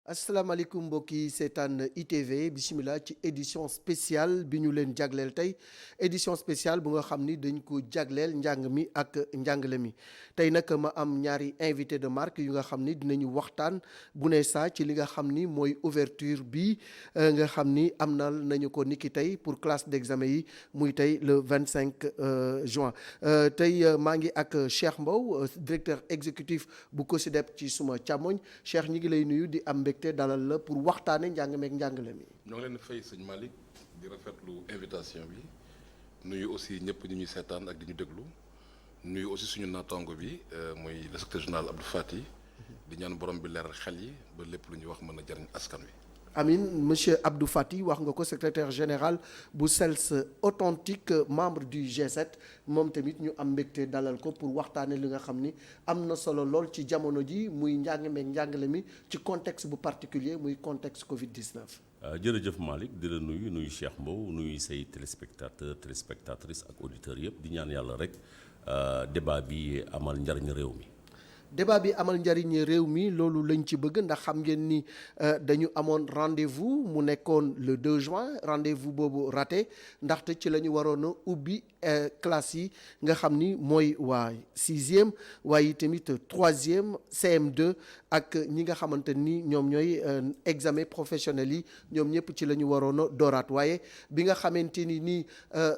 asalaamaaleykum mbokk yi seetaan ITV bisimilah ci édition spéciale bi ñu leen jagleel tey édition spéciale bu nga xam ni dañ ko jagleel njàng mi ak njàngale mi tey nag ma am ñaari invité de marque yu nga xam ni dinañu waxtaan bu ne saa ci li nga xam ni mooy ouverture bi nga xam ni am na nañu ko niki tey pour classe d'examen yi muy tey le 25 juin tey maa ngi ak Cheikh Mbow directeur exécutif bu COSYDEP ci suma càmmoñ Cheikh ñi ngi lay nuyu di am te dalal la pour waxtaane njàng meek njàngale mi. ñoo ngi leen di fay sëñ Malick di rafetlu invitation bi nuyu aussi ñëpp ñu ñuy seetaan ak di ñu déglu nuyu aussi suñu naataango bi muy le secrétaire général Abdou Fati di ñaan borom bi leeral xel yi ba lépp lu ñuy wax mën a jariñ askan wi. Amin monsieur Abdou Fati wax nga ko secrétaire général bu CELS authentique membre du G7 moom tamit ñu am mbégte dalal ko pour waxtaane li nga xam ni am na solo lool ci jamono ji muy njàng meek njàngale mi ci contexte bu particulier muy contexte Covid-19. jërëjëf Malick di la nuyu Cheikh Mbow nuyu say téléspectatrices ak auditeurs yëpp di ñaan yàlla rek débat bi amal njariñ réew mi. débat bi amal njariñ réew mi loolu lañ ci bëgg ndax xam ngeen ni dañu amoon rendez-vous mu nekkoon le 2 juin rendez-vous boobu raté ndaxte ci la ñu waroon a ubbi classe yi nga xam ni mooy waa 6e waaye tamit 3e CM2 ak ñi nga xamante ni ñoom ñooy examen professionnel yi ñoom ñëpp ci la ñu waroon a dooraat waaye bi nga xamante ni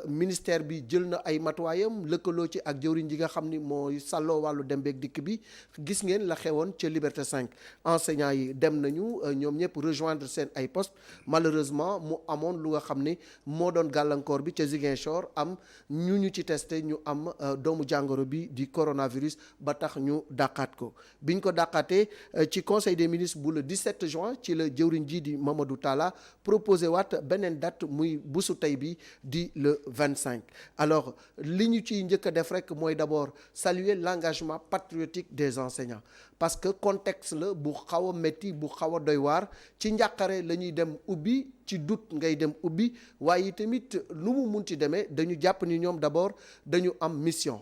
ministère bi jël na ay matuwaayam lëkkaloo ci ak jëwriñ ji nga xam ni mooy sàlloo wàllu dem beeg dikk bi. gis ngeen la xewoon ca Liberté 5 enseignants yi dem nañu ñoom ñëpp rejoindre seen ay poste malheureusement mu amoon lu nga xam ne moo doon gàllankoor bi ca Ziguinchor am ñu ci testé ñu am doomu jàngoro bi di coronavirus ba tax ñu dàqaat ko biñ ko dàqaatee ci conseil des ministres bu le 17 juin ci la jëwriñ ji di Mamadou Talla proposé waat beneen date muy busu tey bi di le 25 alors li ñu ciy njëkk a def rek mooy d'abord saluer l'engagement patriotique des enseignants parce que contexte la bu xaw a métti bu xaw a doy waar ci njàqare la ñuy dem ubbi ci doute ngay dem ubbi waaye tamit lu mu munti demee dañu jàpp ni ñoom d'abord dañu am mission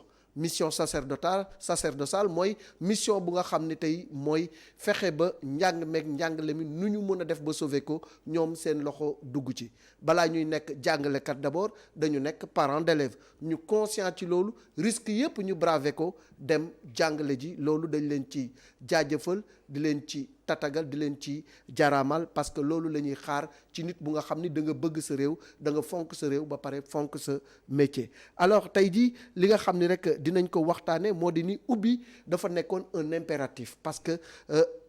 sacerdotale mooy mission bu nga xam ne tey mooy fexe ba njàng meek njàngale mi nu ñu mën a def ba sauver ko ñoom seen loxo dugg ci balaa ñuy nekk jàngalekat d'abord dañu nekk parents d'élèves ñu conscient ci loolu risque yépp ñu braver ko dem jàngale ji loolu dañ leen ci jaajëfal di leen ci tatagal di leen ci jaraamal parce que loolu la ñuy xaar ci nit bu nga xam ni da nga bëgg sa réew da nga fonk sa réew ba pare fonk sa métier alors tey jii li nga xam ni rek dinañ ko waxtaane moo di ni ubbi dafa nekkoon un impératif parce que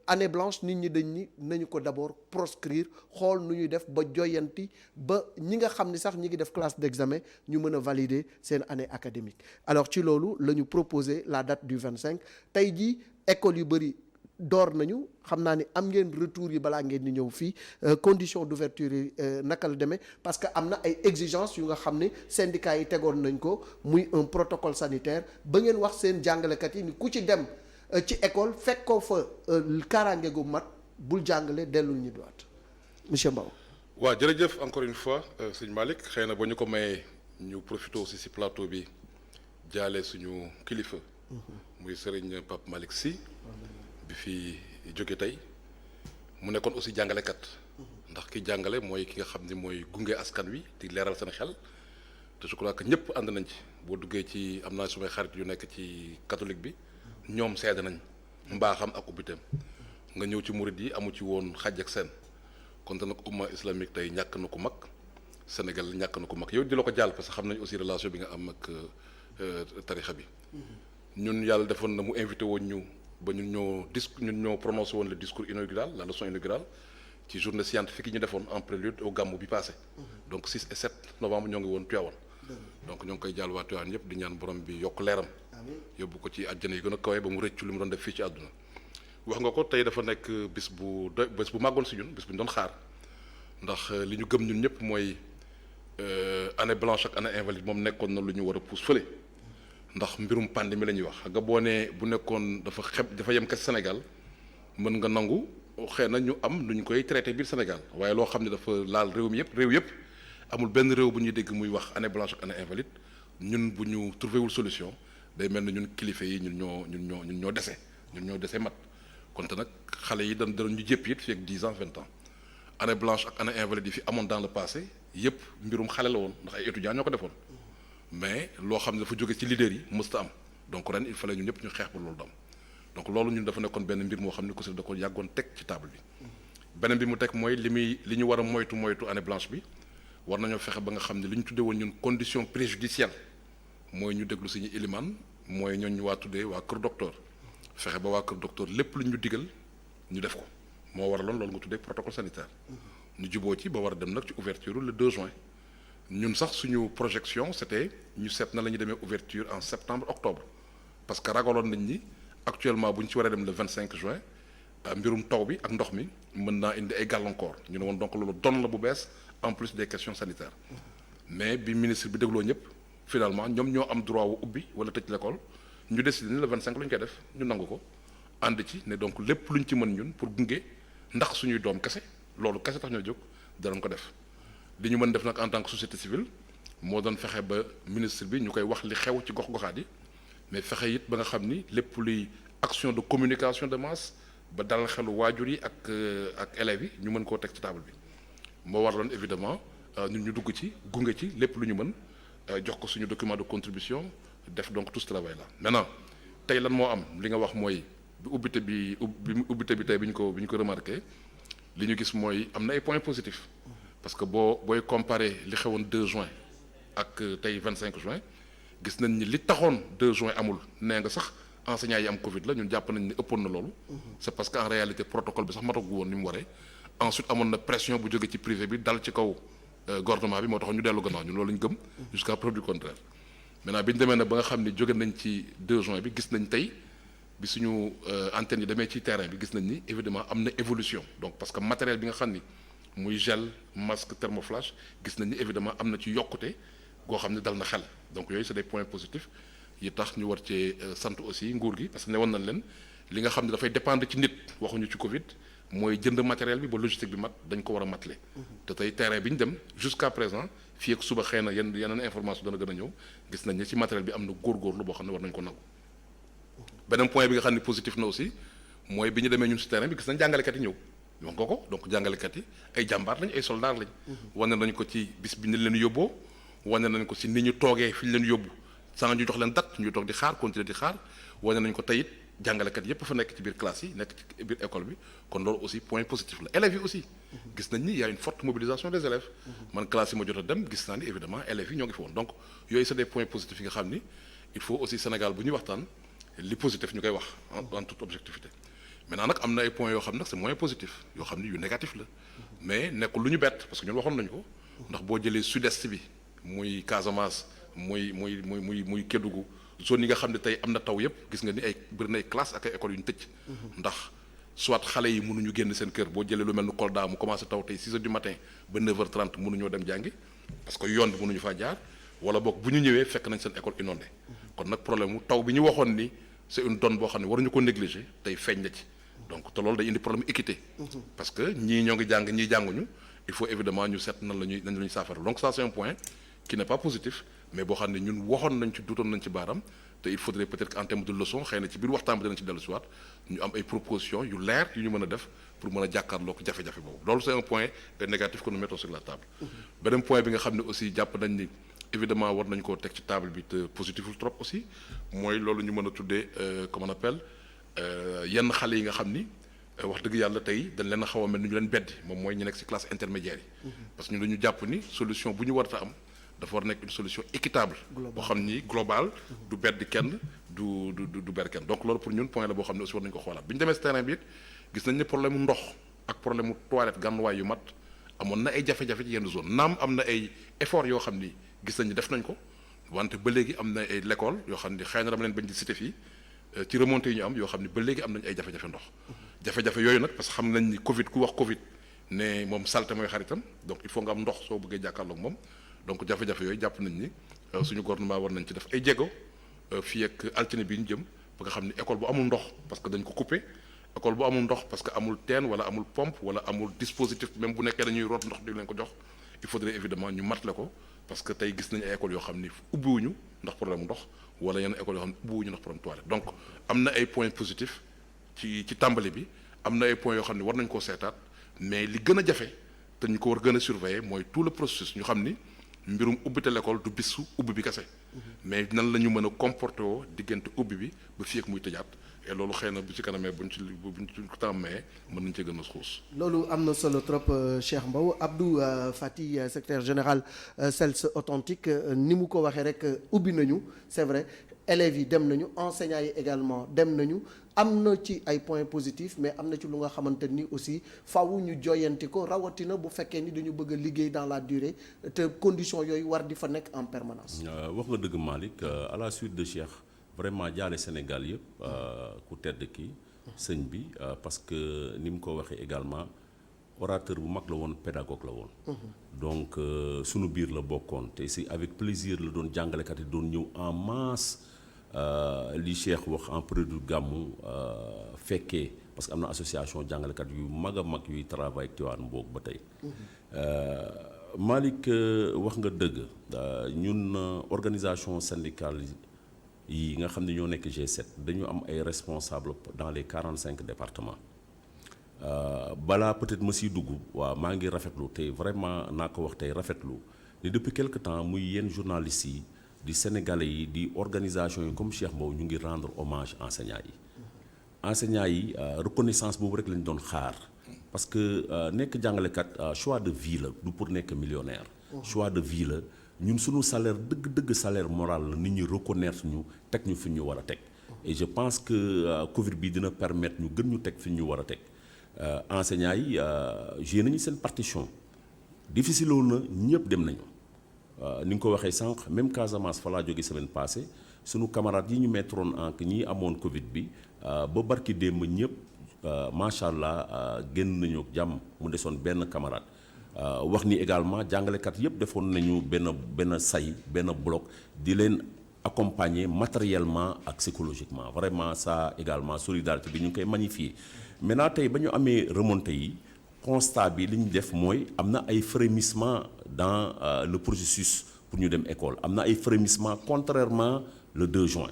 année blanche nit ñi dañ ni nañu ko d'abord proscrire xool nu ñuy def ba joyanti ba ñi nga xam ni sax ñi ngi def classe d'examen ñu mën a valider seen année académique alors ci loolu la ñu proposé la date du 25 tey jii école yu bëri door nañu xam naa ni am ngeen retour yi balaa ngeen di ñëw fii condition d'ouverture yi naka la demee parce que am na ay exigences yu nga xam ne syndicats yi tegoon nañ ko muy un protocole sanitaire ba ngeen wax seen jàngalekat yi ni ku ci dem ci école fekk ko fa kaaraange gu mat bul jàngale dellul ñu doot monsieur Mbow. waaw jërëjëf encore une fois sëñ Malick xëy na ba ñu ko mayee ñu profité aussi ci plateau bi jaale suñu kilifa. muy Serigne Pape Malick Sy. bi fi jóge tey mu nekkoon aussi jàngalekat ndax ki jàngale mooy ki nga xam ni mooy gunge askan wi di leeral seen xel te je crois que ñëpp ànd nañ ci boo duggee ci am naa sumay xarit yu nekk ci catholique bi ñoom seede nañ mbaaxam ak ubbiteem nga ñëw ci murid yi amu ci woon xàjj ak seen kon te nag umma islamique tey ñàkk na ko mag Sénégal ñàkk na ko mag yow di la ko jàll parce que xam nañ aussi relation bi nga am ak tarixa bi ñun yàlla defoon na mu invité woon ñu ba ñun ñoo prononcé woon le discours inaugural la leçon inaugurale ci journée scientifique yi ñu defoon en prélude au gàmmu bi passé donc 6 et 7 novembre ñoo ngi woon Tivaouane donc ñoo ngi koy jàll waa Tivaouane yëpp di ñaan borom bi yokk leeram yóbbu ko ci àjjana yi gën a kawe ba mu rëccu li mu doon def fii ci àdduna wax nga ko tey dafa nekk bis bu màggoon si ñun bis bu ñu doon xaar ndax li ñu gëm ñun ñëpp mooy année blanche ak année invalide moom nekkoon na lu ñu war a pousse fële ndax mbirum pandémie la ñuy wax nga boo nee bu nekkoon dafa yem kese Sénégal mën nga nangu xëy na ñu am nu ñu koy traité biir Sénégal waaye loo xam ne dafa laal réew yëpp amul benn réew bu ñuy dégg muy wax année blanche ak année invalide ñun bu ñu trouvé wul solution day mel ne ñun kilifa yi ñun ñoo dese mat konte nag xale yi dañ ñu jëpp it fii ak 10 ans 20 ans année blanche ak année invalide yi fi amoon dans le passé yëpp mbirum xale la woon ndax ay étudiants ñoo ko defoon mais loo xam ne dafa jóge ci leader yi mësta am donc ren il fallait ñu ñëpp ñu xeex ba loolu dam donc loolu ñun dafa nekkoon benn mbir moo xam ne COSYDEP da ko yàggoon teg ci table bi beneen bi mu teg mooy li ñu war a moytu année blanche bi war nañoo fexe ba nga xam ne li ñu tuddee woon ñun condition préjudicielle mooy ñu déglu suñu ilimaan mooy ñooñ ñu waa tuddee waa kër docteur fexe ba waa kër docteur lépp lu ñu digal ñu def ko moo waraloon loolu nga tuddee protocole sanitaire ñu juboo ci ba war a dem nag ci ouverture le 2 juin ñun sax suñu projection c'était ñu seet na la ñuy demee ouverture en septembre octobre parce que ragaloon nañ ni actuellement bu ñu ci war a dem le 25 juin mbirum taw bi ak ndox mi mën naa indi ay gàllankoor ñu ne woon donc loolu doon la bu bees en plus des questions sanitaires mais bi ministre bi dégloo ñëpp finalement ñoom ñoo am droit wu ubbi wala tëj l'école ñu décidé ni le 25 la ñu koy def ñu nangu ko ànd ci ne donc lépp luñ ci mën ñun pour gunge ndax suñuy doom kese loolu kese tax ñoo jóg danañ ko def li ñu mën def nag en tant que société civile moo doon fexe ba ministre bi ñu koy wax li xew ci gox-goxaat yi mais fexe it ba nga xam ni lépp luy action de communication de masse ba dalal xelu waajur yi ak élèves yi ñu mën koo teg ci table bi moo waraloon évidemment ñun ñu dugg ci gunge ci lépp lu ñu mën jox ko suñu document de contribution def donc tout ce travail là maintenant tey lan moo am li nga wax mooy bi ubbite bi tey bi ñu ko remarqué li ñu gis mooy am na ay points positifs parce que booy comparer li xewoon 2 juin ak tey 25 juin gis nañ ni li taxoon 2 juin amul nee nga sax enseignants yi am Covid la ñun jàpp nañ ni ëppoon na loolu. c'est parce que en réalité protocole bi sax matagu woon ni mu waree. ensuite amoon na pression bu jóge ci privé bi dal ci kaw gouvernement bi moo tax ñu dellu gannaaw ñun loolu la ñu gëm. jusqu'à preuve du contraire. maintenant bi ñu demee nag ba nga xam ni jóge nañ ci 2 juin bi gis nañ tey bi suñu antenne yi demee ci terrain bi gis nañ ni évidemment am na évolution donc parce que matériel bi nga xam ni muy gel masque thermoflash gis nañ ni évidemment am na ci yokkute goo xam ne dal na xel donc yooyu c'est des points positifs yi tax ñu war cee sant aussi nguur gi parce que ne woon nañ leen li nga xam ne dafay dépendre ci nit waxuñu ci Covid mooy jënd matériel bi ba logistique bi mat dañ ko war a matale. te tey terrain bi ñu dem jusqu'à présent fii ak suba xëy na yeneen information dana gën a ñëw gis nañ ne ci matériel bi am na góorgóorlu boo xam ne war nañ ko nangu. beneen point bi nga xam ne positif na aussi mooy bi ñu demee ñun ci terrain bi gis nañ jàngalekat yi ñëw wax nga ko donc jàngalekat yi ay jàmbaar lañ ay soldats lañ. wane nañ ko ci bis bi ñu leen yóbboo wane nañ ko ci ni ñu toogee fi ñu leen yóbbu sans ñu jox leen date ñu toog di xaar continuer di xaar wane nañ ko tey it jàngalekat yépp fa nekk ci biir classe yi nekk ci biir école bi kon loolu aussi point positif la élèves yi aussi gis nañ ni y a une forte mobilisation des élèves man classe yi ma jot a dem gis naa ni évidemment élèves yi ñoo ngi fa woon donc yooyu c'est des points positifs yi nga xam ni il faut aussi Sénégal bu ñuy waxtaan li positif ñu koy wax en toute objectivité maintenant nag am na ay points yoo xam nag c'est moins positif yoo xam ni yu négatif la mais nekkul lu ñu bett parce que ñun waxoon nañu ko ndax boo jëlee sud-est bi muy Casamance muy Kédougou zone yi nga xam ne tey am na taw yépp gis nga ni ay bëri na ay classe ak ay écoles yu ñu tëj ndax soit xale yi mënuñu génn seen kër boo jëlee lu mel ni Kolda mu commencé taw tey 6 heures du matin ba 9h30 mënuñoo dem jàngi parce que yoon bi mënuñu faa jaar wala boog bu ñu ñëwee fekk nañ seen école inondée kon nag problème mu taw bi ñu waxoon ni c'est une donne boo xam ne waruñu ko négliger tey feeñ na ci donc te loolu day indi problème équité parce que ñii ñoo ngi jàng ñii jànguñu il faut évidemment ñu seet nan la ñuy saafara donc ça c'est un point qui n'est pas positif mais boo xam ne ñun waxoon nañ ci duutoon nañ ci baaram te il faudrait peut-être qu'en termes de leçon xëy na ci biir waxtaan bi danañ ci dellu siwaat ñu am ay propositions yu leer yu ñu mën a def pour mën a jàkkaarloo ko jafe-jafe boobu loolu c'est un point négatif que nous mettons sur la table beneen point bi nga xam ne aussi jàpp nañ ni évidemment war nañ koo teg ci table bi te positiful trop aussi mooy loolu ñu mën a tuddee comment on appelle yenn xale yi nga xam ni wax dëgg yàlla tey dañ leen a xaw a mel ni ñu leen beddi moom mooy ñu nekk ci classe intermédiaire yi parce que ñun dañu jàpp ni solution bu ñu war a am dafa war nekk une solution équitable boo xam ni global du bedd kenn du ber kenn donc loolu pour ñun point la boo xam ne aussi war nañu ko xoolaat bi ñu demee ci terrain bi it gis nañ ne problème mu ndox ak problème mu toilette gànnuwaay yu mat amoon na ay jafe-jafe ci yenn zone naam am na ay effort yoo xam ni gis nañ ni def nañ ko wante ba léegi am na ay l'école yoo xam ni xëy na dama leen bañ di cité fii ci remontée yi ñu am yoo xam ni ba léegi am nañ ay jafe-jafe ndox jafe-jafe yooyu nag parce que xam nañ ni Covid ku wax Covid ne moom salte mooy xaritam donc il faut nga am ndox soo bëggee jàkkaarloog moom donc jafe-jafe yooyu jàpp nañ ni suñu gouvernement war nañ ci def ay jéego fii ak altine bi ñu jëm ba nga xam ni école bu amul ndox parce que dañ ko coupé école bu amul ndox parce que amul teen wala amul pompe wala amul dispositif même bu nekkee dañuy root ndox di leen ko jox il faudrait évidemment ñu matle ko parce que tey gis nañu ay écoles yoo xam ni ubbiwuñu ndax problème ndox wala yenn écoles yoo xam ne ubbiwuñu ndax problème toilette donc am na ay points positifs ci tàmbali bi am na ay points yoo xam ne war nañ koo seetaat mais li gën a jafe te ñu ko war gën a surveiller mooy tout le processus ñu xam ni mbirum ubbite l'école du bisu ubbi bi kese mais nan la ñu mën a comporter woo diggante ubbi bi ba fii ak muy tëjaat et loolu xëy na bu ci kanamee buñ ci temps mayee mën nañ ci gën a xuus. loolu am na solo trop Cheikh Mbow. Abdou Fati secrétaire général CELS authentique ni mu ko waxee rek ubbi nañu c'est vrai élèves yi dem nañu enseignants yi également dem nañu am na ci ay points positifs mais am na ci lu nga xamante ni aussi faaw ñu joyanti ko rawatina bu fekkee ni dañu bëgg a liggéey dans la durée te conditions yooyu war di fa nekk en permanence. wax nga dëgg Malick à la suite de Cheikh vraiment jaale Sénégal yëpp ku tedd ki sëñ bi parce que ni mu ko waxee également orateur bu mag la woon pédagogue la woon. donc sunu biir la bokkoon te si avec plaisir la doon jàngalekat yi doon ñëw en masse. li Cheikh wax en période gàmmu fekkee parce que am na association jàngalekat yu mag a mag yuy travail ak Tivaouane Mboog ba tey Malick wax nga dëgg ñun organisation syndicale yi nga xam ne ñoo nekk G7 dañu am ay responsables dans les 45 départements balaa peut-être ma siy dugg waaw maa ngi rafetlu tey vraiment naa ko wax tey rafetlu ne depuis quelque temps muy yenn journalistes yi di sénégalais yi di organisation yi comme Cheikh Mbow ñu ngi rendre hommage enseignants yi reconnaissance boobu rek lañ doon xaar parce que nekk jàngalekat choix de vie la du pour nekk millionnaire. choix de vie la ñun suñu salaire dëgg salaire moral la nit ñi reconnaître ñu teg ñu fi ñu war a teg et je pense que Covid bi dina permettre ñu gën ñu teg fi ñu war a teg enseignants yi joué nañu seen partition difficile woon na ñëpp dem nañu. ni nga ko waxee sànq même Casamance fa laa jóge semaine passée sunu camarades yi ñu mettroon en ñi amoon Covid bi ba barki démb ñëpp macha allah génn nañu jàmm mu desoon benn camarade wax ni également jàngalekat yëpp defoon nañu benn bloc di leen accompagner matériellement ak psychologiquement vraiment ça également solidarité bi ñu ngi koy magnifier maintenant tey ba ñu amee remontée yi. constat bi li ñu def mooy am na ay frémissement dans le processus pour ñu dem école am na ay frémissement contrairement le 2 juin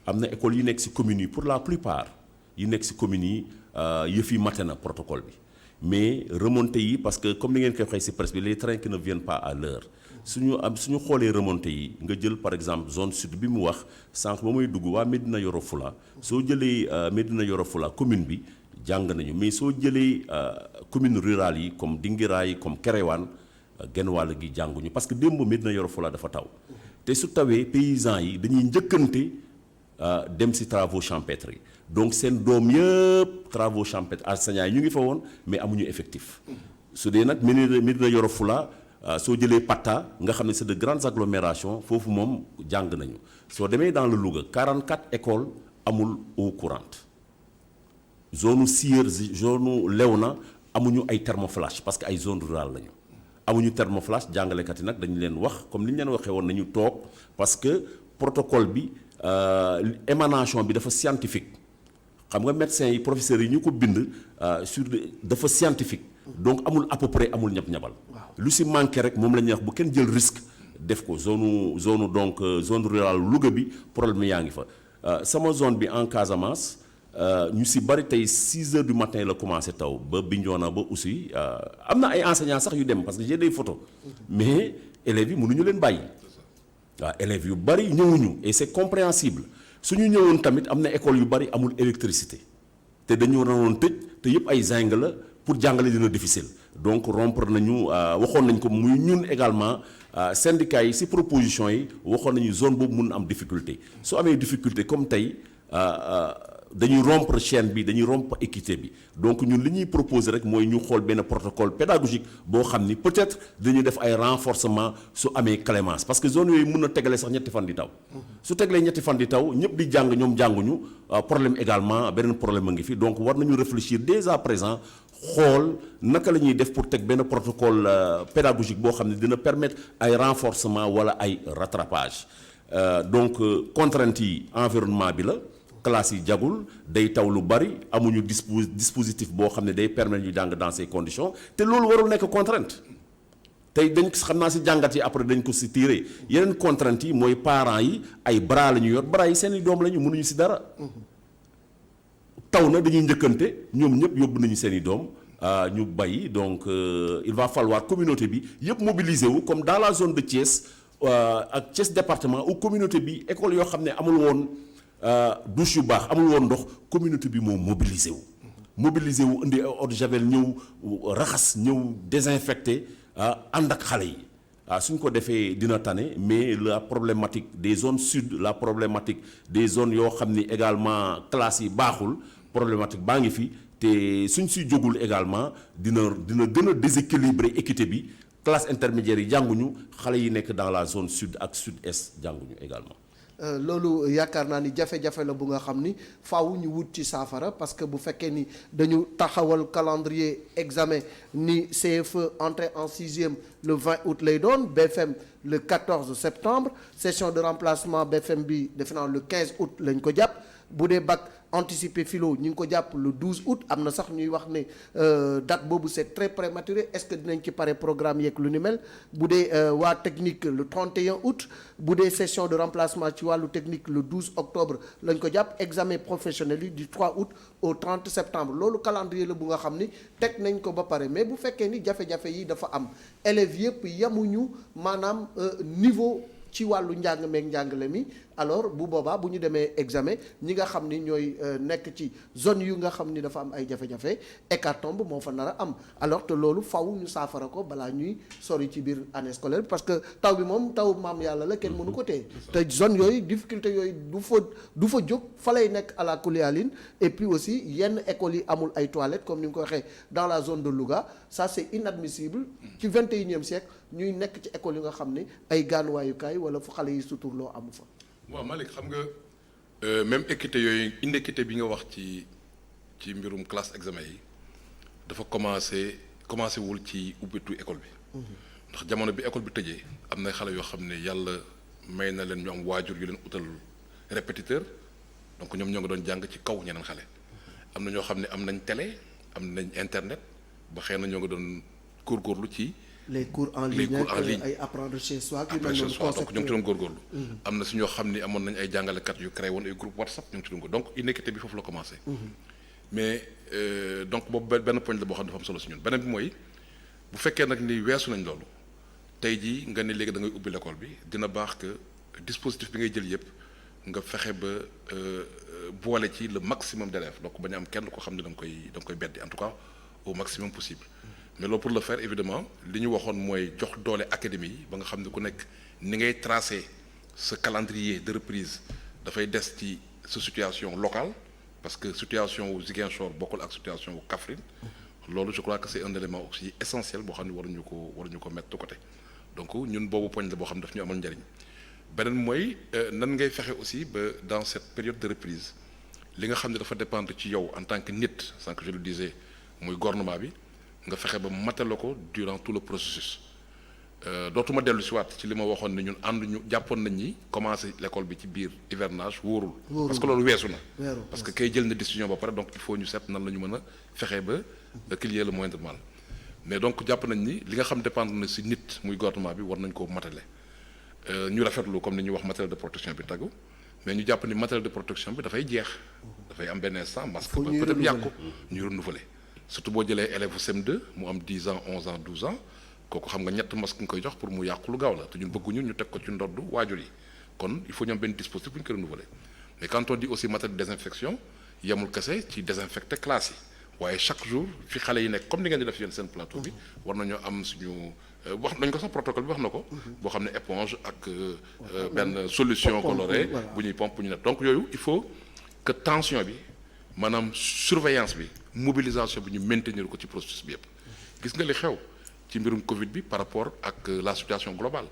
am na école yi nekk ci communes yi pour la plupart yi nekk ci communes yi yëf yi mate na protocole bi mais remontée yi parce que comme ni ngeen koy waxee ci presse bi les trains qui ne viennent pas à l'heure suñu xoolee remontée yi nga jël par exemple zone sud bi mu wax sànq ba muy dugg waa Médina Yoro Fula soo jëlee Médina Yoro Fula commune bi jàng nañu mais soo jëlee communes rurales yi comme Dingiraay comme Kéréwan genn wàll gi jànguñu parce que démb Médina Yoro Fula dafa taw te su tawee paysans yi dañuy njëkkante dem ci travaux champêtres yi donc seen doom yëpp travaux champêtres enseignants yi ñu ngi fa woon mais amuñu effectif su dee nag Médina Yoro Fula soo jëlee Patta nga xam ne c'est de grandes agglomérations foofu moom jàng nañu soo demee dans le Louga 44 écoles amul eau courante zone Sieur zone Léona amuñu ay thermoflash parce que ay zone rurale lañu amuñu thermoflash jàngalekat yi nag dañu leen wax comme ni ñu leen waxee woon nañu toog parce que protocole bi émanation bi dafa scientifique xam nga médecins yi professeurs yi ñu ko bind dafa scientifique donc amul à peu près amul ñab-ñabal lu si manqué rek moom la ñuy wax bu kenn jël risque def ko zone donc zone rurale Louga bi problème yaa ngi fa sama zone bi en Casamance ñu si bari tey 6 heures du matin la commencé taw ba Bignona ba aussi am na ay enseignants sax yu dem parce que j'ai des photos mais élèves yi mënuñu leen bàyyi waaw élèves yu bari ñëwuñu et c'est compréhensible suñu ñëwoon tamit am na école yu bari amul électricité te dañu waroon tëj te yëpp ay zinc la pour jàngale dina difficile donc rompre nañu waxoon nañ ko muy ñun également syndicats yi ci proposition yi waxoon nañu zone boobu mun na am difficulté su amee difficulté comme tey dañuy rompre chaîne bi dañuy rompre équité bi donc ñun li ñuy proposer rek mooy ñu xool benn protocole pédagogique boo xam ni peut-être dañuy def ay renforcement su amee clémence parce que zone yooyu mun na tegale sax ñetti fan di taw su tegalee ñetti fan di taw ñëpp di jàng ñoom jànguñu problème également beneen problème a ngi fi donc war nañu réfléchir dès à présent xool naka la ñuy def pour teg benn protocole pédagogique boo xam ne dina permettre ay renforcement wala ay rattrapage donc contrainte yi environnement bi la classe yi jagul day taw lu bari amuñu dispositif boo xam ne day permettre ñu jàng dans ces conditions te loolu warul nekk contrainte tey dañ xam naa si jàngat yi après dañ ko si tiré yeneen contrainte yi mooy parents yi ay bras la ñu yor bras yi seen i doom la ñu mënuñu si dara taw na dañuy njëkkante ñoom ñëpp yóbbu nañu seen i doom ñu bàyyi donc il va falloir communauté bi yëpp mobiliser wu comme dans la zone de Thiès ak Thiès département ou communauté bi école yoo xam ne amul woon douche yu baax amul woon ndox communauté bi moo mobiliser wu indi eau de javel ñëw raxas ñëw désinfecté ànd ak xale yi suñ ko defee dina tane mais la problématique des zones sud la problématique des zones yoo xam ni également classes yi baaxul problématique baa ngi fi te suñ si jógul également dina gën a déséquilibrer équité bi classe intermédiaire yi jànguñu xale yi nekk dans la zone sud ak sud-est jànguñu également. loolu yaakaar naa ni jafe-jafe la bu nga xam ni faaw ñu wut ci saafara parce que bu fekkee ni dañu taxawal calendrier examen ni CFE entrée en 6e le 20 août lay doon BFM le 14 septembre session de remplacement BFM bi defe naa le 15 août lañ ko jàpp bu dee bac anticipé philo ñu ngi ko jàpp le 12 août am na sax ñuy wax ne date boobu c'est très prématuré est-ce que dinañ ci pare programme yeeg lu ni mel bu dee waa technique le 31 août bu dee session de remplacement ci wàllu technique le 12 octobre lañ ko jàpp examen professionnel yi du 3 août au 30 septembre loolu calendrier la bu nga xam ni teg nañ ko ba pare mais bu fekkee ni jafe-jafe yi dafa am élèves yëpp yamuñu maanaam niveau ci wàllu njàng meeg njàngale mi alors bu boobaa bu ñu demee examen ñi nga xam ni ñooy nekk ci zone yu nga xam ni dafa am ay jafe-jafe hécatombe moo fa nar a am alors te loolu faw ñu saafara ko balaa ñuy sori ci biir année scolaire parce que taw bi moom taw maam yàlla la kenn mënu ko téye te zone yooyu difficulté yooyu du fa jóg fa lay nekk à la kulialine et puis aussi yenn écoles yi amul ay toilettes comme ni nga ko waxee dans la zone de Louga ça c'est inadmissible ci 21e siècle ñuy nekk ci école yu nga xam ni ay gaanuwaayukaay wala fu xale yi suturloo amu fa. waaw Malick xam nga même équité yooyu inéquité bi nga wax ci mbirum classe examen yi dafa commencé wul ci ubbitu école bi. ndax jamono bi école bi tëjee am na xale yoo xam ne yàlla may na leen ñu am waajur yu leen utal répétiteur donc ñoom ñoo ngi doon jàng ci kaw ñeneen xale. am na ñoo xam ne am nañ télé am nañ internet ba xëy na ñoo ngi doon góorgóorlu ci. les cours en ligne ay apprendre chez soi. apprendre chez soi donc ñoo ngi ci doon góorgóorlu. am na si ñoo xam ni amoon nañ ay jàngalekat yu créé woon ay groupe WhatsApp ñoo ngi ci doon donc inéquité bi foofu la commencé. mais donc boobu benn poñ la boo xam ne dafa am solo si ñun beneen bi mooy bu fekkee nag ni weesu nañ loolu tey jii nga ne léegi da ngay ubbi l'école bi dina baax que dispositif bi ngay jël yëpp nga fexe ba boole ci le maximum d'élèves donc bañ a am kenn ko xam ne da nga koy beddi en tout cas au maximum possible. mais loolu pour le faire évidemment li ñu waxoon mooy jox doole académie yi ba nga xam ne ku nekk ni ngay tracer ce calendrier de reprise dafay des ci sa situation locale parce que situation wu Ziguinchor bokkul ak situation wu Kaffrine loolu je crois que c'est un élément aussi essentiel boo xam ne waruñu ko mettre de côté donc ñun boobu poñ la boo xam ne daf ñu amal njariñ beneen mooy nan ngay fexe aussi ba dans cette période de reprise li nga xam ne dafa dépendre ci yow en tant que nit sans que je le disais muy gouvernement bi nga fexe ba matale ko durant tout le processus dootuma dellu si waat ci li ma waxoon ne ñun ànduñu jàppoon nañ ni commencé l'école bi ci biir hivernage wóorul parce que loolu weesu na parce que kay jël na décision ba pare donc il faut ñu seet nan la ñu mën a fexe ba qu'il y ait le moindre mal mais donc jàpp nañ ni li nga xam dépendre na si nit muy gouvernement bi war nañ koo matale ñu rafetlu comme ni ñuy wax matériel de protection bi taggu mais ñu jàpp ni matériel de protection bi dafay jeex dafay am benn instant masque peut-être yàqu ñu renouveler surtout boo jëlee élève CM2 mu am 10 ans 11 ans 12 ans kooku xam nga ñett masque nga koy jox pour mu yàqu lu gaaw la te ñun bëgguñu ñu teg ko ci ndoddu waajur yi kon il faut ñu am benn dispositif bu ñu ko renouveler mais quand on dit aussi matériel de désinfection yemul kese ci désinfecter classe yi waaye chaque jour fi xale yi nekk comme ni ngeen di def yéen seen plateau bi war nañoo am suñu wax nañ ko sax protocole bi wax na ko boo xam ne éponge ak benn solution colorée bu ñuy pompe bu ñu nekk donc yooyu il faut que tension bi maanaam surveillance bi mobilisation bi ñu maintenir ko ci processus bi yëpp gis nga li xew ci mbirum Covid bi par rapport ak la situation globale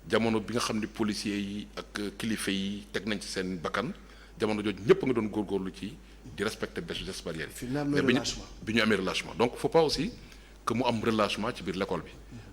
jamono bi nga xam ne policiers yi ak kilifa yi teg nañ ci seen bakkan jamono jooju ñëpp nga doon góorgóorlu ci di respecter gestes barrières yi mais bi ñu amee relâchement donc faut pas aussi que mu am relâchement ci biir l'école bi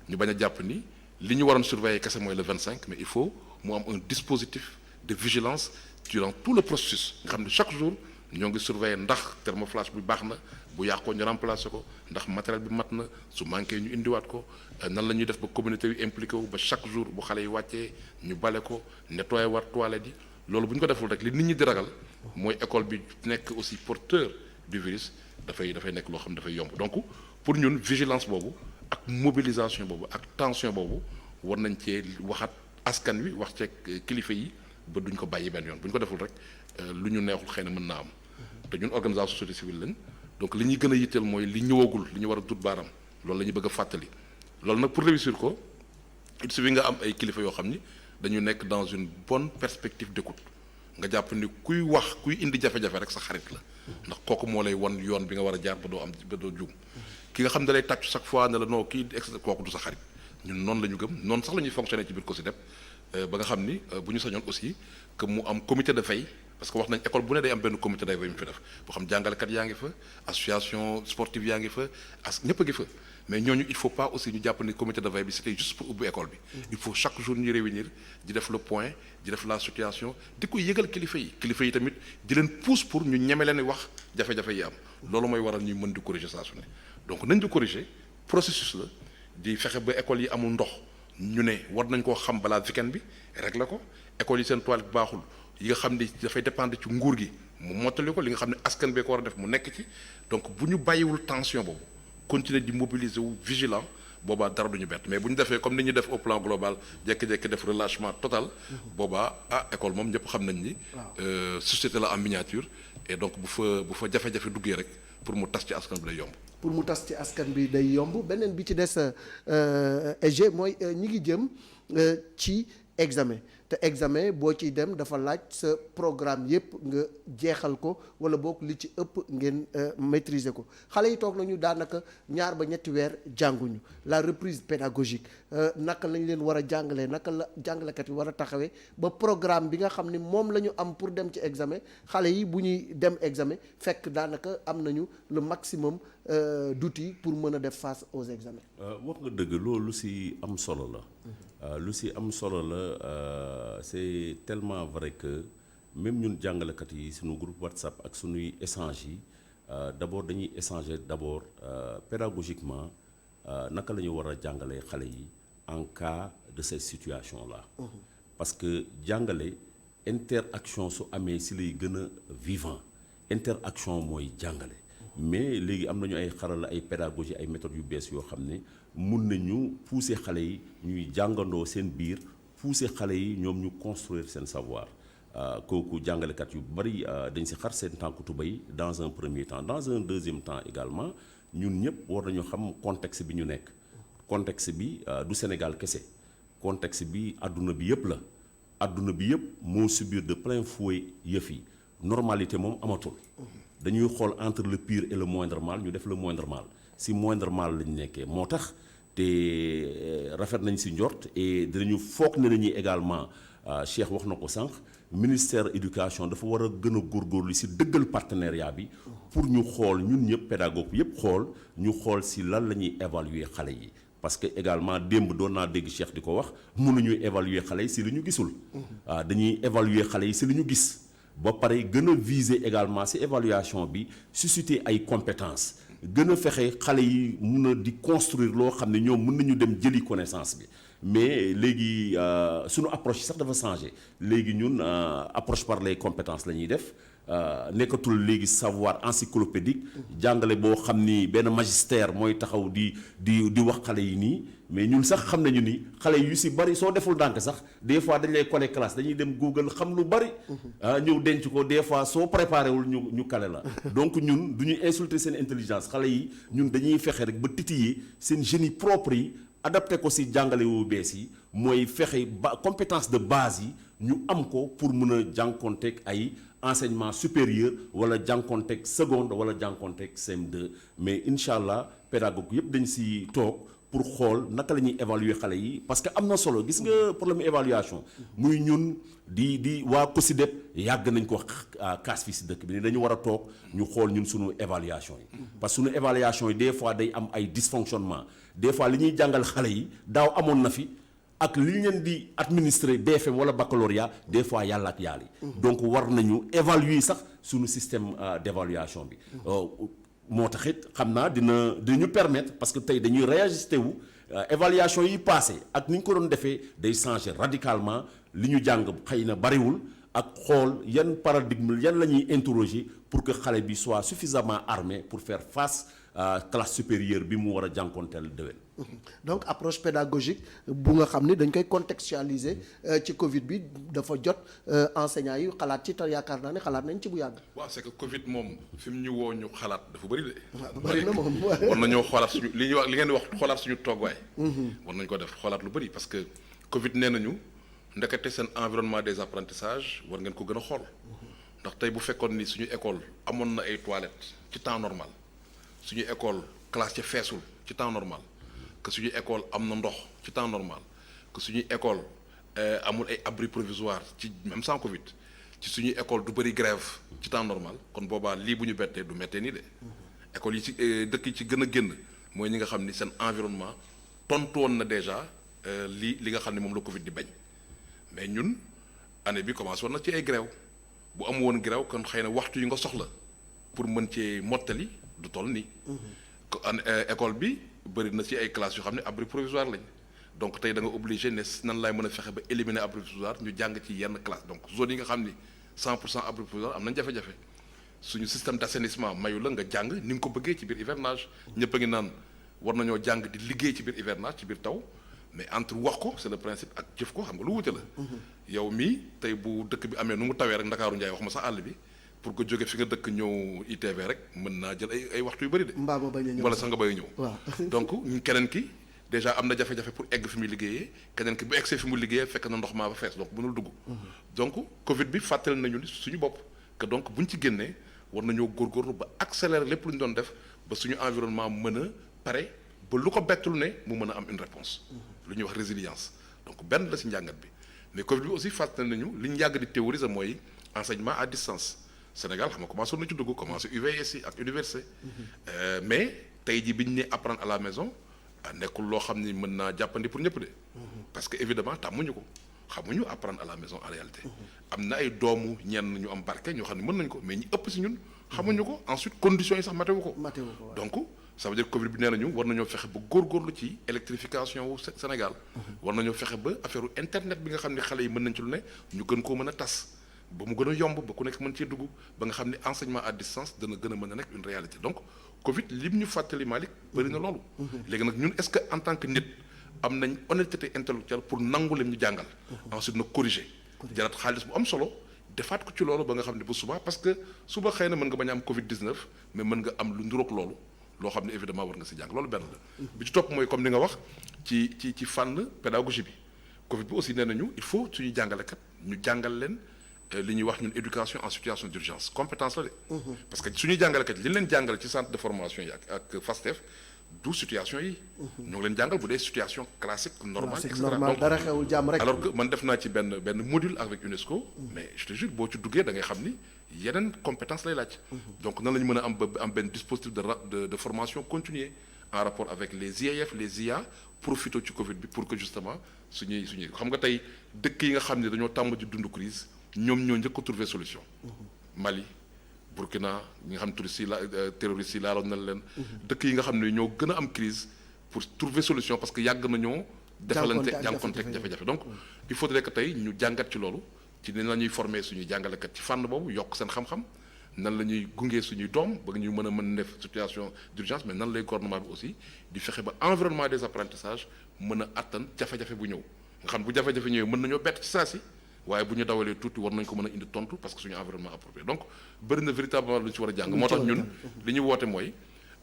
ñu bañ a jàpp ni li ñu waroon surveiller kese mooy le 25 mais il faut mu am un dispositif de vigilance durant tout le processus nga xam ne chaque jour ñoo ngi surveiller ndax thermoflash bi baax na bu yàqoo ñu remplacer ko ndax matériel bi mat na su manqué ñu indiwaat ko nan la ñuy def ba communauté yu impliqué wu ba chaque jour bu xale yi wàccee ñu bale ko nettoyer war toilette yi loolu bu ñu ko deful rek li nit ñi di ragal mooy école bi nekk aussi porteur du virus dafay nekk loo xam ne dafay yomb donc pour ñun vigilance boobu ak mobilisation boobu ak tension boobu war nañ cee waxaat askan wi wax ceeg kilifa yi ba duñ ko bàyyi benn yoon bu ñu ko deful rek lu ñu neexul xëy na mën naa am te ñun organisation société civile lañ donc li ñuy gën a yitteel mooy li ñëwagul li ñu war a dut baaram loolu la ñu bëgg a fàttali loolu nag pour réussir ko il suffit nga am ay kilifa yoo xam ni dañu nekk dans une bonne perspective d'écoute nga jàpp ni kuy wax kuy indi jafe-jafe rek sa xarit la ndax kooku moo lay wan yoon bi nga war a jaar ba doo juum ki nga xam ne da lay tàccu chaque fois ne la non kii kooku du sa xarit ñun noonu la ñu gëm noonu sax la ñuy fonctionner ci biir COSYDEP ba nga xam ni bu ñu sañoon aussi que mu am comité de veille parce que wax nañ école bu ne day am benn comité de veille mu fi def boo xam jàngalekat yaa ngi fa association sportive yaa ngi fa ñëpp a ngi fa mais ñooñu il faut pas aussi ñu jàpp ni comité de veille bi c'était juste pour ubbi école bi il faut chaque jour ñu réunir di def le point di def la situation di ko yëgal kilifa yi tamit di leen pousse pour ñu ñeme leen wax jafe-jafe yi am loolu mooy waral ñuy mën di corriger saa su ne donc nañ di corriger processus la di fexe ba école yi amul ndox ñu ne war nañ koo xam balaa weekend bi régler ko école yi seen toilette baaxul yi nga xam ni dafay dépendre ci nguur gi mu mottali ko li nga xam ne askan bee ko war a def mu nekk ci donc bu ñu bàyyiwul tension boobu continuer di mobiliser wu vigilant boobaa dara duñu bett mais bu ñu defee comme ni ñu def au plan global jékki-jékki def relâchement total boobaa école moom ñëpp xam nañ ni société la en miniature et donc bu fa jafe-jafe duggee rek pour mu tas ci askan bi day yomb pour mu tas ci askan bi day yomb beneen bi ci des EG mooy ñi ngi jëm ci examen te examen boo ciy dem dafa laaj sa programme yépp nga jeexal ko wala boog li ci ëpp ngeen maîtriser ko xale yi toog nañu daanaka 2 ba 3 weer jànguñu la reprise pédagogique naka lañ leen war a jàngalee naka la jàngalekat yi war a taxawee ba programme bi nga xam ni moom la ñu am pour dem ci examen xale yi bu ñuy dem examen fekk daanaka am nañu le maximum d'outils pour mën a def face aux examens. wax nga dëgg loolu lu si am solo la. lu si am solo la c'est tellement vrai que même ñun jàngalekat yi suñu groupe WhatsApp ak suñuy échange yi d'abord dañuy échanger d'abord pédagogiquement naka la ñu war a jàngalee xale yi en cas de cette situation là. parce que jàngale interaction su amee si lay gën a vivant interaction mooy jàngale. mais léegi am nañu ay xarala ay pédagogie ay méthodes yu bees yoo xam ne mun nañu pousser xale yi ñuy jàngandoo seen biir pousser xale yi ñoom ñu construire seen savoir kooku jàngalekat yu bari dañ si xar seen tànku tubéy dans un premier temps dans un deuxième temps également ñun ñëpp war nañu xam contexte bi ñu nekk contexte bi du Sénégal kese contexte bi adduna bi yëpp la adduna bi yëpp moo subir de plein fouet yëf yi normalité moom amatul. dañuy xool entre le pire et le moindre mal ñu def le moindre mal si moindre mal lañu nekkee moo tax te rafet nañ si njort et dinañu foog ne nañuy également Cheikh wax na ko sànq ministère éducation dafa war a gën a góorgóorlu si dëggal partenariat bi pour ñu xool ñun ñëpp pédagogue yëpp ñu xool si lan la ñuy évaluer xale yi parce que également démb doon naa dégg Cheikh di ko wax mënuñuy évaluer xale yi si li ñu gisul dañuy évaluer xale yi si li ñu gis ba pare gën a viser également ci évaluation bi susciter ay compétences gën a fexe xale yi mun a di construire loo xam ne ñoom mën nañu dem jëli connaissance bi mais léegi suñu approche sax dafa changé léegi ñun approche par les compétences la ñuy def nekkatul léegi savoir encyclopédique jàngale boo xam ni benn magistère mooy taxaw di wax xale yi nii mais ñun sax xam nañu ni xale yu si bari soo deful ndànk sax des fois dañ lay coller classe dañuy dem Google xam lu bari ñëw denc ko des fois soo préparé wul ñu kale la donc ñun du ñuy insulter seen intelligence xale yi ñun dañuy fexe rek ba titiller seen génie propre yi adapté ko si jàngale wu bees yi mooy fexe ba compétence de base yi ñu am ko pour mën a jànkonteeg ay enseignement supérieur wala jànkonteeg seconde wala jànkonteeg CM2 mais incha allah pédagogue yëpp dañ si toog pour xool naka la ñuy évaluer xale yi parce que am na solo gis nga problème évaluation muy ñun di waa COSYDEP yàgg nañ ko kaas fii si dëkk bi ni dañu war a toog ñu xool ñun suñu évaluation yi parce que suñu évaluation yi des fois day am ay dysfonctionnement des fois li ñuy jàngal xale yi daaw amoon na fi ak li ñu leen di administrer BFM wala baccalauréat des fois yàlla ak yàlla yi donc war nañu évaluer sax suñu système d'évaluation bi moo tax it xam naa dinañu permettre parce que tey dañuy réajuster wu évaluation yi passé ak ni ñu ko doon defee day changer radicalement li ñu jàng xëy na bariwul ak xool yan paradigme yan la ñuy interroger pour que xale bi soit suffisamment armé pour faire face à classe supérieure bi mu war a jànkoonteel déwén. donc approche pédagogique bu nga xam ni dañ koy contextualiser ci Covid bi dafa jot enseignants yi xalaat ci te yaakaar naa ne xalaat nañ ci bu yàgg. waaw c'est que Covid moom fi mu ñu woo ñu xalaat dafa bëri de. waaw bëri na moom war nañoo xoolaat suñu li ñuy wax li ngeen di wax xoolaat suñu toogwaay. war nañ ko def xoolaat lu bëri parce que Covid nee nañu ndekete seen environnement des apprentissages war ngeen ko gën a xool. ndax tey bu fekkoon ni suñu école amoon na ay toilettes ci temps normal suñu école classe ca feesul ci temps normal. que suñu école am na ndox ci temps normal que suñu école amul ay abri provisoire ci même sans Covid ci suñu école du bëri grève ci temps normal kon boobaa lii bu ñu bettee du mettee nii de école yi ci dëkk yi ci gën a génn mooy ñi nga xam ni seen environnement tontu woon na déjà li nga xam ne moom la Covid di bañ mais ñun année bi commencé woon na ci ay grève bu am woon grève kon xëy na waxtu yi nga soxla pour mën cee mottali du toll nii école bi bëri na ci ay classes yoo xam ne abri provisoire lañ donc tey da nga obligé ne nan laay mën a fexe ba éliminer abri provisoire ñu jàng ci yenn classe donc zone yi nga xam ni 100% abri provisoire am nañ jafe-jafe suñu système d'assainissement mayu la nga jàng ni nga ko bëggee ci biir hivernage ñëpp a ngi naan war nañoo jàng di liggéey ci biir hivernage ci biir taw mais entre wax ko c'est le principe ak jëf ko xam nga lu wute la. yow mii tey bu dëkk bi amee nu mu tawee rek Ndakaaru Njaay wax ma sax àll bi. pour que jóge fi nga dëkk ñëw ITV rek mën naa jël ay waxtu yu bëri de. mbaa ma bañ a ñëw wala sax nga bay ñëw. waaw donc keneen ki déjà am na jafe-jafe pour egg fi muy liggéeyee keneen ki bu eggsee fi mu liggéeyee fekk na ndox maa ba fees donc mënul dugg. donc Covid bi fàttali nañu ni suñu bopp que donc buñ ci génnee war nañoo góorgóorlu ba accélérer lépp lu ñu doon def ba suñu environnement mën a pare ba lu ko bettul ne mu mën a am une réponse lu ñuy wax résilience donc benn la ci njàngat bi mais Covid bi aussi fàttali nañu li ñu yàgg di théoriser mooy enseignement à distance. Sénégal xam nga commencé woon na ci dugg commencé UVS yi ak université mais tey jii bi ñu nee apprendre à la maison nekkul loo xam ni mën naa jàppandi pour ñëpp de parce que évidemment tàmmuñu ko xamuñu apprendre à la maison en réalité am na ay doomu ñenn ñu am barke ñoo xam ne mën nañ ko mais ñi ëpp si ñun xamuñu ko ensuite conditions yi sax matewu ko donc ça veut dire Covid bi nee nañu war nañoo fexe ba góorgóorlu ci électrification wu Sénégal war nañoo fexe ba affaire internet bi nga xam ne xale yi mën nañ ci lu ne ñu gën koo mën a tas ba mu gën a yomb ba ku nekk mën cee dugg ba nga xam ne enseignement à distance dana gën a mën a nekk une réalité donc Covid lim ñu fàttali Malick bëri na loolu. léegi nag ñun est-ce que en tant que nit am nañ honnêteté intellectuelle pour nangu leen ñu jàngal. ensuite nag corriger. jaraat xaalis bu am solo defaat ko ci loolu ba nga xam ne bu suba parce que suba xëy na mën nga bañ a am Covid 19 mais mën nga am lu nduroog loolu loo xam ne évidemment war nga si jàng loolu benn la. bi ci topp mooy comme ni nga wax ci fànn pédagogie bi Covid bi aussi nee nañu il faut suñu jàngalekat ñu jàngal leen. li ñuy wax ñun éducation en situation d'urgence compétence la de. parce que suñuy jàngalekat li leen jàngale ci centre de formation yi ak FASTEF du situation yi. ñoo ngi leen jàngal bu dee situation classique normale et cetera normal dara xewul jàmm rek. alors que man def naa ci benn module avec UNESCO. mais je te jure boo ci duggee da ngay xam ni yeneen compétence lay laaj. donc nan la ñu mën a am benn dispositif de formation continuée en rapport avec les IEF les IA profité ci Covid bi pour que justement suñuy xam nga tey dëkk yi nga xam ne dañoo tàmm di dund crise ñoom ñoo njëkk a trouver solution. Mali Burkina ñi nga xam touristes yi terroristes yi laaloon na leen. dëkk yi nga xam ne ñoo gën a am crise pour trouver solution parce que yàgg nañoo. defalante jànkonte ak jafe-jafe donc il faudrait que tey ñu jàngat ci loolu ci nan la ñuy former suñuy jàngalekat ci fànn boobu yokk seen xam-xam nan la ñuy gungee suñuy doom ba ñu mën def situation d'urgence mais nan lay gouvernement bi aussi di fexe ba environnement des apprentissages mën a attan jafe-jafe bu ñëw nga xam bu jafe-jafe ñëwee mën nañoo bett ci saa si. waaye bu ñu dawalee tuuti war nañ ko mën a indi tontu parce que suñu environnement approprié donc bëri na véritablement lu ñu ci war a jàng moo tax ñun li ñu woote mooy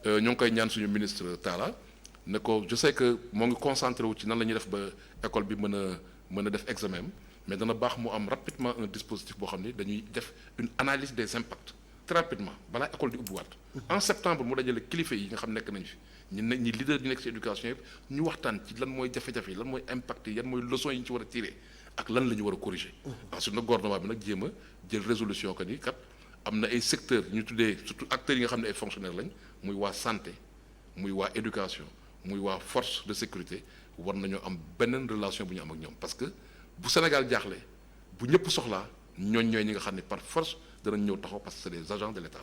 ñoo ngi koy ñaan suñu ministre Talla ne ko je sais que moo ngi concentré wu ci nan la ñuy def ba école bi mën a def examen mais dana baax mu am rapidement un dispositif boo xam ni dañuy def une analyse des impacts très rapidement balaa école di ubbiwaat en septembre mu dajale kilifa yi nga xam nekk nañ fi ñi leader yi nekk ci éducation yëpp ñu waxtaan ci lan mooy jafe-jafe yi lan mooy impact yi yan mooy leçons yi ñu ci war a tirer ak lan la ñu war a corriger. ensuite nag gouvernement bi nag jéem a jël résolution que ni kat am na ay secteurs ñu tuddee surtout acteurs yi nga xam ne ay fonctionnaires lañ muy waa santé muy waa éducation muy waa force de sécurité war nañoo am beneen relation bu ñu am ak ñoom parce que bu Sénégal jaaxle bu ñëpp soxlaa ñooy ñi nga xam ne par force danañ ñëw taxaw parce que c'est des agents de l'État.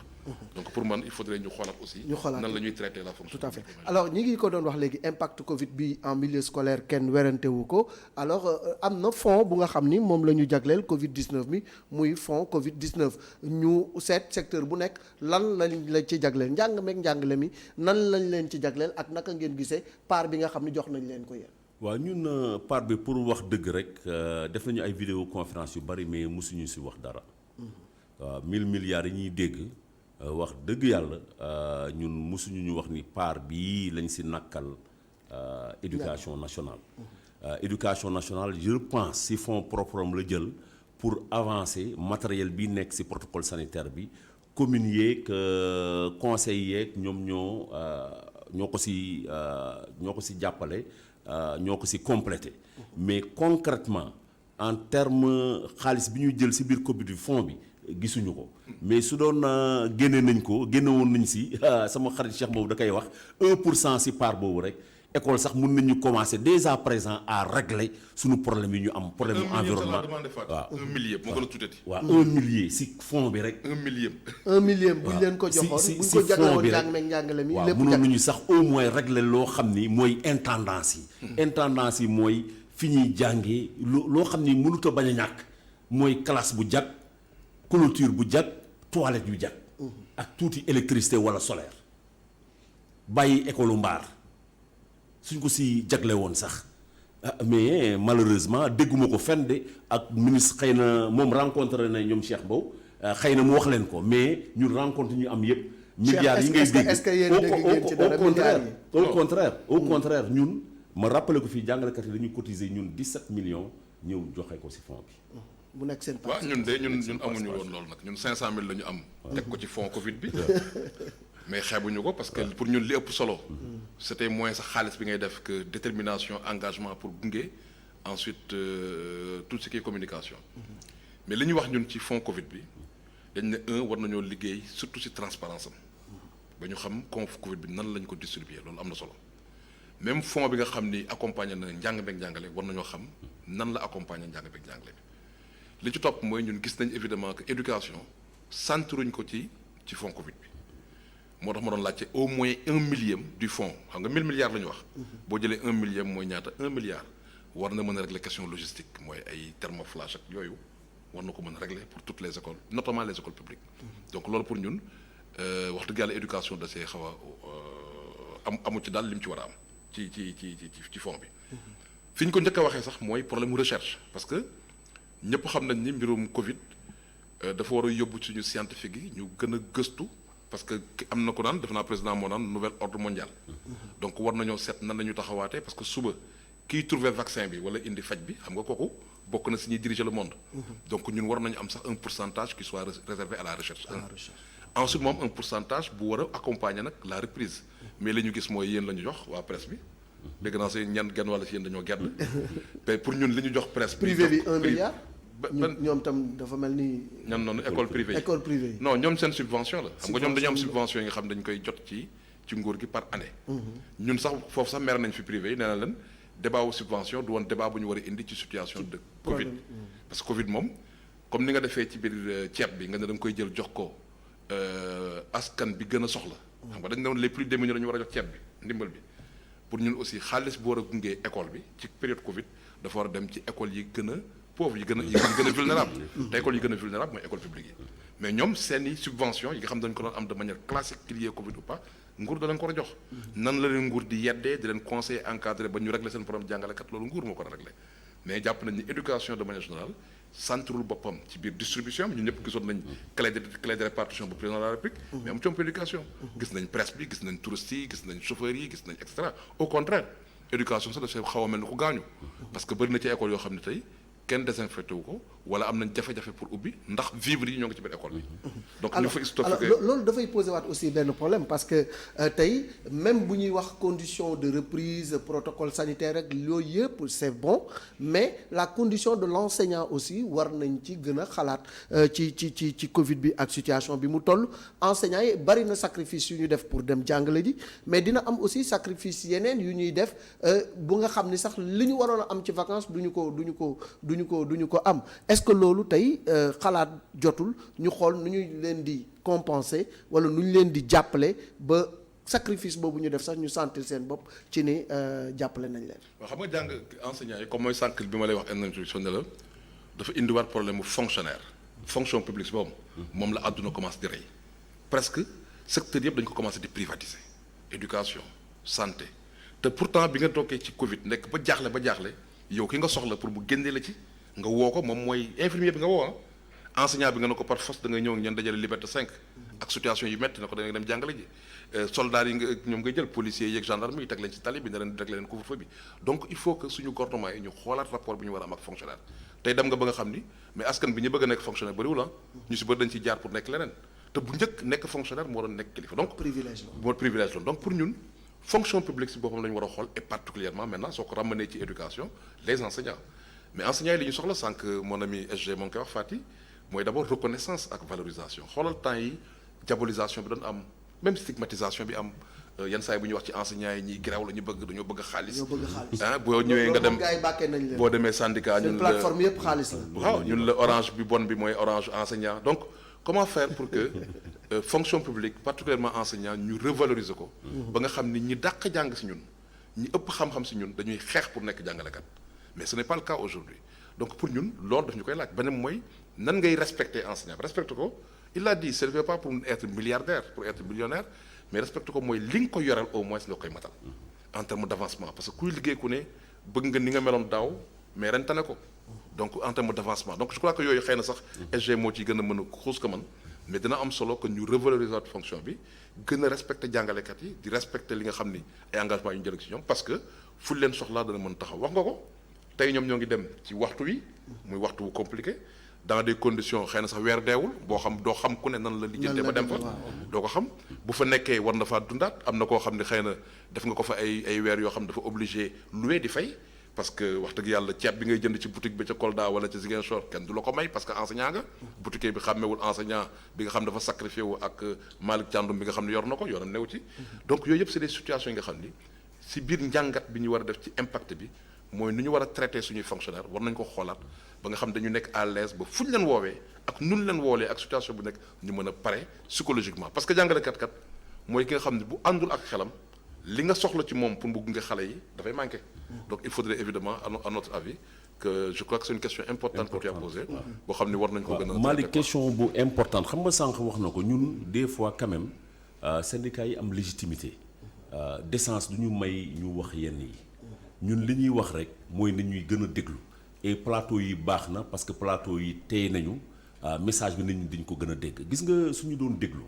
Donc pour man il faudrait ñu xoolaat aussi. nan la ñuy traiter la fonction. tout à fait alors ñi ngi ko doon wax léegi impact Covid bi en milieu scolaire kenn werante wu ko alors am na fonds bu nga xam ni moom la ñu jagleel Covid 19 bi muy fonds Covid 19 ñu seet secteur bu nekk lan lañ la ci jagleel njàng meeg njàngale mi nan lañ leen ci jagleel ak naka ngeen gisee part bi nga xam ni jox nañ leen ko yéen. waaw ñun part bi pour wax dëgg rek def nañu ay vidéoconférence yu bari mais mosuñu si wax dara. waaw 1000 milliards yi ñuy dégg wax dëgg yàlla ñun mosuñu ñu wax ni part bii lañ si nakkal éducation nationale. Éducation nationale je pense si fonds propre am la jël pour avancer matériel bi nekk si protocole sanitaire bi communes yeeg conseils yeeg ñoom ñoo ko si jàppale ñoo ko si complété mais concrètement en terme xaalis bi ñuy jël si biir Covid bi fonds bi gisuñu ko mais su doon génne woon nañ si sama xarit Cheikh boobu da koy wax 1% si part boobu rek école sax mun nañu commencer dès à présent à régler suñu problème yi ñu am problème environnement waaw 1 millier moo gën a tuutati. waaw 1 millier si fond bi rek. 1 millier. 1 million bu ñu leen ko joxoon bu ñu ko jaglewoon njàng meeg njàngale mi lépp mënoon nañu sax au moins régler loo xam ni mooy intendance yi. intendance yi mooy fi ñuy jàngee loo xam ni mënut a bañ a ñàkk mooy classe bu jag clôture bu jag toilette yu jag. ak tuuti électricité wala solaire bàyyi école mbaar. suñ ko si jagle woon sax mais malheureusement dégguma ko fenn de ak ministre xëy na moom rencontré na ñoom Cheikh Mbow xëy na mu wax leen ko mais ñun rencontre ñu am yëpp. milliards yi ngay dégg est-ce que yéen dégg ngeen ci dara milliards yi au contraire ñun ma rappelé ko fii jàngalekat yi dañuy cotiser ñun 17 millions ñëw joxe ko si fond bi. bu nekk seen waaw ñun amuñu woon loolu nag ñun 500000 la ñu am. teg ko ci fond Covid bi. mais xeebuñu ko parce que pour ñun li ëpp solo. c'était moins sax xaalis bi ngay def que détermination engagement pour gunge ensuite tout ce qui est communication. mais li ñuy wax ñun ci fonds Covid bi dañ ne war nañoo liggéey surtout ci transparence am ba ñu xam Covid bi nan lañ ko distribuer loolu am na solo même fonds bi nga xam ni accompagné na njàng beeg njàngale war nañoo xam nan la accompagner njàng beeg njàngale bi li ci topp mooy ñun gis nañ évidemment que éducation centruñ ko ci fonds Covid bi. moo tax ma doon laajte au moins 1 millième du fonds xam nga 1000 milliards la ñu wax. boo jëlee 1 millième mooy ñaata 1 milliard war na mën a régler question logistique mooy ay thermoflash ak yooyu war na ko mën a régler pour toutes les écoles notamment les écoles publiques. donc loolu pour ñun wax dëgg yàlla éducation da see xaw a amu ci daal li mu ci war a am ci fonds bi. fi ñu ko njëkk a waxee sax mooy problème mu recherche parce que ñëpp xam nañ ni mbirum Covid dafa war a yóbbu suñu scientifique yi ñu gën a gëstu. parce que am na ko naan def naa président moo naan nouvel ordre mondial donc war nañoo seet nan la ñu taxawaatee parce que suba kiy trouver vaccin bi wala indi faj bi xam nga kooku bokk na si ñuy diriger le monde. donc ñun war nañu am sax un pourcentage qui soit réservé à la recherche. ensuite moom un pourcentage bu war a accompagner nag la reprise mais li ñu gis mooy yéen la ñu jox waa presse bi. dégg naa si ñan genn wàlla si yéen dañoo gedd mais pour ñun li ñu jox presse bi. privé bi 1 milliard. ñoom tam dafa mel ni. ñan noonu école privée yi non ñoom seen subvention la. xam nga ñoom dañu am subvention yi nga xam dañ koy jot ci nguur gi par année. ñun sax foofu sax mer nañ fi privé yi nee na leen débat wu subvention du woon débat bu ñu war a indi ci situation de Covid. parce que Covid moom comme ni nga defee ci biir ceeb bi nga ne da nga koy jël jox ko askan bi gën a soxla. xam nga dañ ne woon les plus démunis la ñu war a jox ceeb bi ndimbal bi pour ñun aussi xaalis bu war a gungee école bi ci période Covid dafa war a dem ci école yi gën a. pauvres yi gën a vulnérable te école yi gën a vulnérable mooy école publique yi mais ñoom seeni subvention yi nga xam dañ ko doon am de manière classique qu'il y ait Covid ou pas nguur da leen ko war a jox nan la leen nguur di yeddee di leen conseiller encadré ba ñu régler seen problème jàngalekat loolu nguur moo ko war a régler mais jàpp nañ ni éducation de manière générale centrul boppam ci biir distribution bi ñun ñëpp gisoon nañ clé de répartition bu président de la République mais am ci éducation gis nañ presse bi gis nañ touristes yi gis nañ chauffeurs yi gis nañ et cetera au contraire éducation sax dafay xaw a mel ni ku gaañu parce que bëri na ci école yoo xam ne tey kenn désinfecté wu ko wala am nañ jafe-jafe pour ubbi ndax vivre yi ñoo ngi ci biir école bi. donc ñu fa stocké loolu dafay posé waat aussi benn problème parce que tey même bu ñuy wax condition de reprise protocole sanitaire rek yooyu yëpp c'est bon mais la condition de l'enseignant aussi war nañ ci gën a xalaat ci Covid bi ak situation bi mu toll enseignants yi bari na sacrifice yu ñu def pour dem jàngale ji mais dina am aussi sacrifice yeneen yu ñuy def bu nga xam ni sax li ñu waroon a am ci vacances duñu ko duñu ko am est-ce que loolu tey xalaat jotul ñu xool nu ñu leen di compenser wala nu ñu leen di jàppale ba sacrifice boobu ñu def sax ñu sentir seen bopp ci ni jàppale nañ leen. waaw xam nga jàng enseignants yi comme mooy sànq bi ma lay wax introduction ne la dafa indiwaat problème mu fonctionnaire fonction publique boobu moom la àdduna commencé di rey presque secteur yëpp dañu ko commencé di privatiser éducation santé te pourtant bi nga toogee ci Covid nekk ba jaaxle yow ki nga soxla pour mu génnee la ci nga woo ko moom mooy infirmier bi nga woo enseignant bi nga ne ko par force da ngay ñëw ngeen dajale liberté 5 ak situation yu métti na ko da ngay dem jàngale ji soldats yi nga ñoom ngay jël policiers yeeg gendarme yi teg leen ci tali bi ne leen régler leen couvre-feu bi donc il faut que suñu gouvernement yi ñu xoolaat rapport bi ñu war a am ak fonctionnaire tey dem nga ba nga xam ni mais askan bi ñu bëgg a nekk fonctionnaire bëriwul ah ñu si bëri dañ ciy jaar pour nekk leneen te bu njëkk nekk fonctionnaire moo doon nekk kilifa donc privilège la donc pour ñun fonction publique si boppam la ñu war a xool et particulièrement maintenant soo ko ramené ci éducation les enseignants mais enseignants yi li ñu soxla sànq mon ami SG moo ngi koy wax Fati mooy d'abord reconnaissance ak valorisation xoolal temps yi diabolisation bi doon am même stigmatisation bi am yenn saa yi bu ñuy wax ci enseignants yi ñiy grève la ñu bëgg dañoo bëgg xaalis ah boo ñëwee nga dem boo demee syndicat ñun la plateforme yëpp xaalis la waaw ñun la orange bi bon bi mooy orange enseignant donc comment faire pour que fonction publique particulièrement enseignant ñu revaloriser ko ba nga xam ni ñi dàq jàng si ñun ñi ëpp xam-xam si ñun dañuy xeex pour nekk jàngalekat mais ce n'est pas le cas aujourd'hui donc pour ñun loolu daf ñu koy laaj beneen mooy nan ngay respecter enseignant respecter ko il a dit ce n'est pas pour être milliardaire pour être millionnaire mais respecter ko mooy li nga ko yoreel au moins nga koy matal en termes d'avancement parce que kuy liggéey ku ne bëgg nga ni nga meloon daaw mais ren tane ko donc en termes d'avancement donc je crois que yooyu xëy na sax SG moo ciy gën a mën a xuus ko man mais dina am solo que ñu revaloriser fonction bi gën a respecter jàngalekat yi di respecter li nga xam ni ay engagement yu ñu jël ci ñoom parce que fu leen soxlaa dana mën taxaw wax nga ko tey ñoom ñoo ngi dem ci waxtu wi muy waxtu wu compliqué dans des conditions xëy na sax weer deewul boo xam doo xam ku ne nan la lijjante ba dem fa doo ko xam bu fa nekkee war na faa dundaat am na koo xam ne xëy na def nga ko fa ay weer yoo xam ne dafa obligé louer di fay parce que wax dëgg yàlla ceeb bi ngay jënd ci boutique bi ca Kolda wala ca Ziguinchor kenn du la ko may parce que enseignant nga boutique bi xàmmewul enseignant bi nga xam dafa sacrifié wu ak Malick Thiandoum bi nga xam ne yor na ko yoonam new ci donc yooyu yëpp c'est des situations yi nga xam ni si biir njàngat bi ñu war a def ci impact bi mooy nu ñu war a traiter suñuy fonctionnaire war nañ ko xoolaat ba nga xam dañu nekk à l'aise ba fu ñu leen woowee ak nun leen woolee ak situation bu nekk ñu mën a pare psychologiquement parce que jàngalekat kat mooy ki nga xam ne bu àndul ak xelam li nga soxla ci moom pour mu gunge xale yi dafay manquer donc il faudrait évidemment à notre avis que je crois que c'est une question importante que tu as posée boo xam ne war nañ ko gën a Malick question bu importante xam nga sànq wax na ko ñun des fois quand même syndicats yi am légitimité décence du ñu may ñu wax yenn yi ñun li ñuy wax rek mooy na ñuy gën a déglu et plateau yi baax na parce que plateau yi tey nañu message bi nañu dañ ko gën a dégg gis nga suñu doon déglu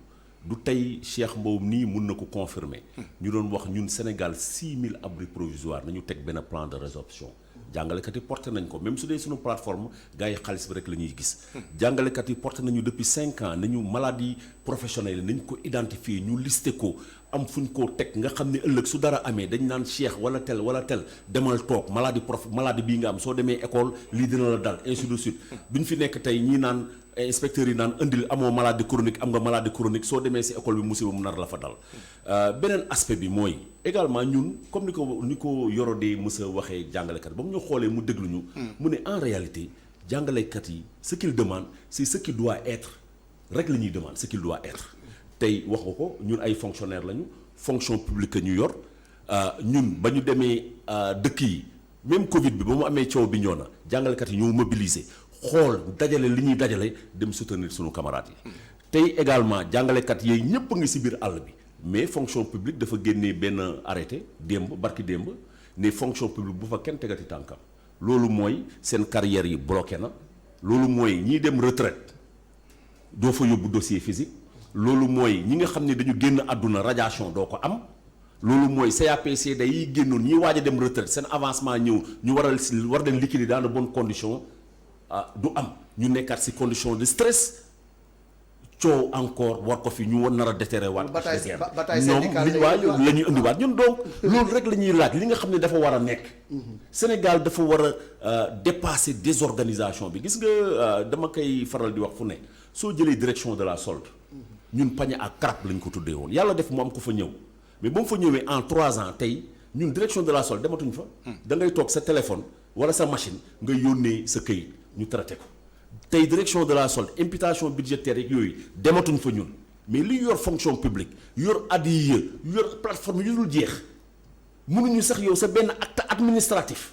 du tey Cheikh Mbow nii mun na ko confirmer ñu doon wax ñun Sénégal 6000 abris provisoires nañu teg benn plan de résorption jàngalekat yi porté nañ ko même su dee suñu plateforme gars yi xaalis bi rek la ñuy gis jàngalekat yi porté nañu depuis 5 ans nañu maladie professionnelle nañ ko identifier ñu listé ko am fu ñu ko teg nga xam ne ëllëg su dara amee dañ naan Cheikh wala tel demal toog maladie bii nga am soo demee école lii dina la dal ainsi de suite bu ñu fi nekk tey ñii naan inspecteurs yi naan indil amoo maladie chronique am nga maladie chronique soo demee si école bi musiba mu nar la fa dal beneen aspect bi mooy également ñun comme ni ko Yoro de mës a waxee jàngalekat ba mu ñu xoolee mu déglu ñu mu ne en réalité jàngalekat yi ce qu'il demande c'est ce qui doit être rek la ñuy demande ce qu'il doit être tey wax nga ko ñun ay fonctionnaires lañu fonction publique ñu yor ñun ba ñu demee dëkk yi même Covid bi ba mu amee coow bi ñoo na jàngalekat yi ñoo mobiliser xool dajale li ñuy dajale dem soutenir sunu camarades yi. tey également jàngalekat yooyu ñëpp a ngi ci biir àll bi mais fonction publique dafa génnee benn arrêté barki démb ne fonction publique bu fa kenn tegati tànkam loolu mooy seen carrière yi bloqué na loolu mooy ñiy dem retraite doo fa yóbbu dossier physique. loolu mooy ñi nga xam ne dañu génn àdduna radiation doo ko am loolu mooy CAPC day génnoon ñi waaj a dem retraite seen avancement ñëw ñu war leen liquider dans de bonnes conditions du am ñu nekkaat ci condition de stress coow encore war ko fi ñu war nar a déterrer waat ñoom li la ñuy indiwaat ñun donc loolu rek la ñuy laaj li nga xam ne dafa war a nekk Sénégal dafa war a dépasser désorganisation bi gis nga dama koy faral di wax fu ne soo jëlee direction de la solde ñun pañe ak crap lañ ko tuddee woon yàlla def mu am ko fa ñëw mais ba mu fa ñëwee en 3 ans tey ñun direction de la solde dematuñ fa. da ngay toog sa téléphone wala sa machine nga yónnee sa këyit ñu traité ko tey direction de la solde imputation budgétaire yeeg yooyu dematuñ fa ñun mais li yor fonction publique yor ADIE yor plateforme yu dul jeex mënuñu sax yow sa benn acte administratif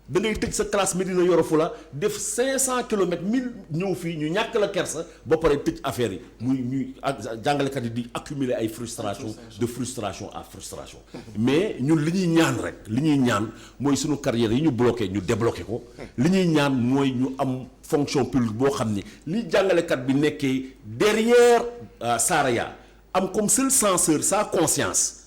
da ngay tëj sa classe Médina Yoro Fula def 500 kilomètres 1000 ñëw fii ñu ñàkk la kersa ba pare tëj affaire yi muy ñuy jàngalekat yi di accumuler ay frustration de frustration à frustration mais ñun li ñuy ñaan rek li ñuy ñaan mooy suñu carrière yi ñu bloqué ñu débloqué ko li ñuy ñaan mooy ñu am fonction publique boo xam ni li jàngalekat bi nekkee derrière Saraya am comme seul censeur sa conscience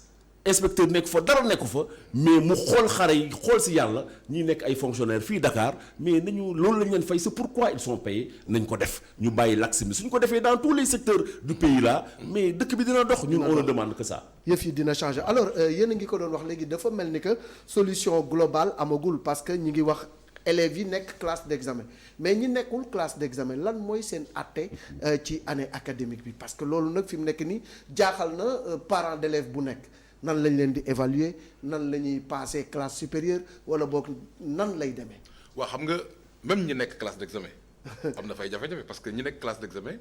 inspecteur nekk fa dara nekku fa mais mu xool xare yi xool si yàlla ñi nekk ay fonctionnaires fii Dakar mais nañu loolu lañ leen fay c'est pourquoi ils sont payés nañ ko def ñu bàyyi laxisme suñ ko defee dans tous les secteurs du pays là mais dëkk bi dina dox ñun on ne demande que ça. yëf yi dina changer alors yéen a ngi ko doon wax léegi dafa mel ni que solution globale amagul parce que ñi ngi wax élèves yi nekk classe d'examen mais ñi nekkul classe d'examen lan mooy seen àtte ci année académique bi parce que loolu nag fi mu nekk nii jaaxal na parents d'élèves bu nekk. nan lañ leen di évaluer nan la ñuy passer classe supérieure wala boog nan lay demee. waaw xam nga même ñi nekk classe d'examen am na fay jafe-jafe parce que ñi nekk classe d'examen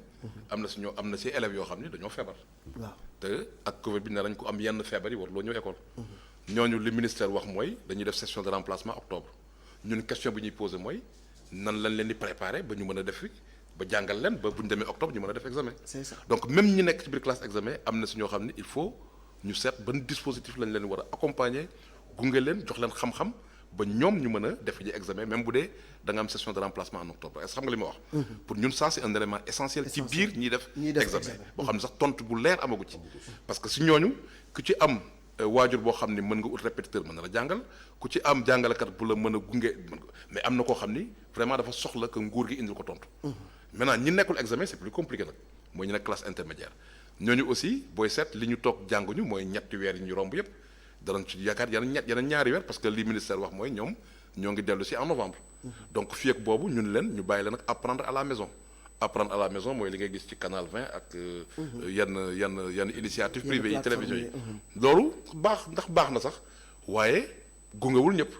am na si ñoo am na si élèves yoo xam ne dañoo feebar. waaw te ak Covid bi ne nañ ko am yenn feebar yi waruloo ñëw école. ñooñu li ministère wax mooy dañuy def session de remplacement octobre ñun question bi ñuy poser mooy nan lañ leen di préparer ba ñu mën a def fi ba jàngal leen ba bu ñu demee octobre ñu mën a def examen. c'est ça donc même ñi nekk ci biir classe examen am na si ñoo xam ne il faut. ñu seet ban dispositif lañ leen war a accompagner gunge leen jox leen xam-xam ba ñoom ñu mën a def ji examen même bu dee da nga am session de remplacement en octobre est-ce que xam nga li ma wax. pour ñun ça c'est un élément essentiel ci biir ñiy def examen boo xam ne sax tontu bu leer amagu ci. parce que si ñooñu ku ci am waajur boo xam ni mën nga ut répétiteur mën na la jàngal ku ci am jàngalekat bu la mën a gunge mais am na koo xam ni vraiment dafa soxla que nguur gi indil ko tontu. maintenant ñi nekkul examen c'est plus compliqué nag mooy ñu nekk classe intermédiaire. ñooñu aussi booy seet li ñu toog jànguñu mooy ñetti weer yi ñu romb yépp danañ ci yaakaar yeneen ñaari weer parce que li ministère wax mooy ñoom ñoo ngi dellu si en novembre. donc fii ak boobu ñun leen ñu bàyyi leen nag apprendre à la maison. apprendre à la maison mooy li ngay gis ci Canal 20 ak yenn initiative privée yi télévision yi. loolu baax na sax waaye gungewul ñëpp.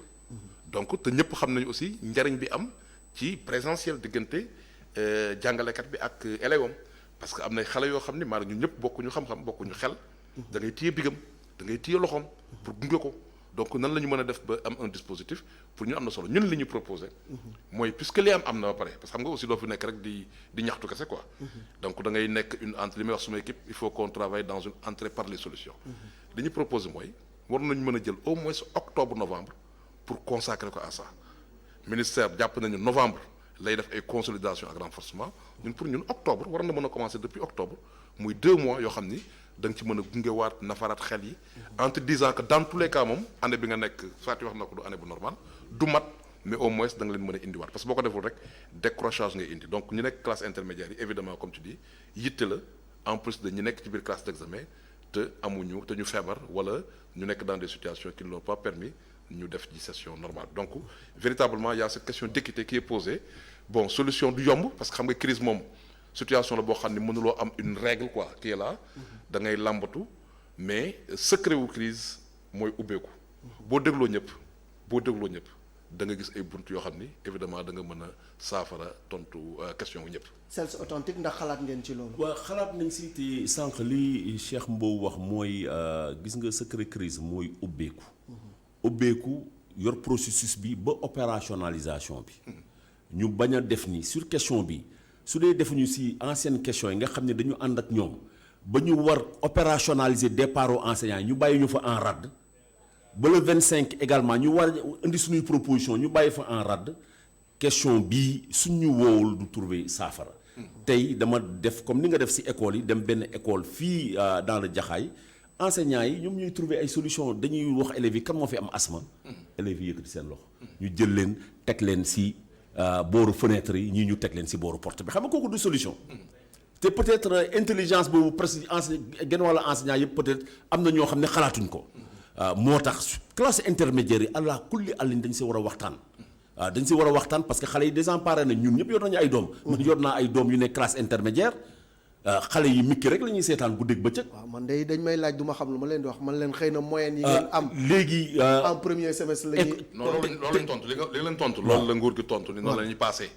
donc te ñëpp xam nañu aussi njariñ bi am ci présentiel diggante jàngalekat bi ak élève am parce que am na xale yoo xam ne maanaam ñun ñëpp bokkuñu xam-xam bokkuñu xel da ngay téye bigam da ngay téye loxoom pour gunge ko donc nan la ñu mën a def ba am un dispositif pour ñu am na solo ñun li ñu proposé mooy puisque li am na ba pare parce que xam nga aussi doo fi nekk rek di ñaxtu kese quoi donc da ngay nekk une entre li may wax suma équipe il faut qu'on travaille dans une entrée par les solutions li ñu proposé mooy war nañu mën a jël au moins octobre novembre pour consacrer ko à ça ministère jàpp nañu novembre lay def ay consolidation ak renforcement ñun pour ñun octobre war na mën a commencer depuis octobre muy 2 mois yoo xam ni da nga ci mën a gungewaat nafaraat xel yi en te disant que dans tous les cas moom année bi nga nekk soit wax na ko du année bu normale du mat mais au moins da nga leen mën a indiwaat parce que boo ko deful rek décrochage ngay indi donc ñu nekk classe intermédiaire yi évidemment comme tu dis yitte la en plus de ñu nekk ci biir classe d'examen te amuñu te ñu feebar wala ñu nekk dans des situations qui ne l'ont pas permis ñu def ci session normale donc véritablement il y a cette question d'équité qui est posée bon solution du yomb parce que xam nga crise moom situation la boo xam ne mënuloo am une règle quoi qui est là da ngay làmbatu mais secret wu crise mooy ubbeeku boo dégloo ñëpp da nga gis ay bunt yoo xam ni évidemment da nga mën a saafara tontu question wu ñëpp. Self authentique ndax xalaat ngeen ci loolu. waaw xalaat nañ si te sànq li Cheikh Mbow wax mooy gis nga secret crise mooy ubbeeku yor processus bi ba opérationnalisation bi ñu bañ a def ni sur question bi su dee defuñu si ancienne question yi nga xam ne dañu ànd ak ñoom ba ñu war opérationnaliser départ aux enseignants ñu bàyyi ñu fa en rade ba le 25 également ñu war indi suñuy proposition ñu bàyyi fa en rade question bii suñu woowul du trouver saafara tey dama def comme ni nga def si école yi dem benn école fii dans le Jaxaay enseignants yi ñoom ñuy trouver ay solution dañuy wax élèves yi kan moo fi am asthme élèves yi yëkkati seen loxo ñu jël leen teg leen si booru fenêtre yi ñii ñu teg leen si booru porte bi xam nga kooku du solution te peut-être intelligence boobu presque genn wàlla enseignant yëpp peut-être am na ñoo xam ne xalaatuñ ko moo tax classe intermédiaire yi allah kulli àllin dañ si war a waxtaan dañ si war a waxtaan parce que xale yi désemparé nañ ñun ñëpp yor nañu ay doom man yor naa ay doom yu nekk classe intermédiaire xale yi mikki rek la ñuy seetaan guddeeg bëccëg. waaw man de dañ may laaj du ma xam lu ma leen di wax man leen xëy na moyenne yi ngeen am. léegi en premier semestre la ñuy. non loolu lañ tontu li leen tontu. loolu la nguur gi tontu ni noonu la ñuy passé.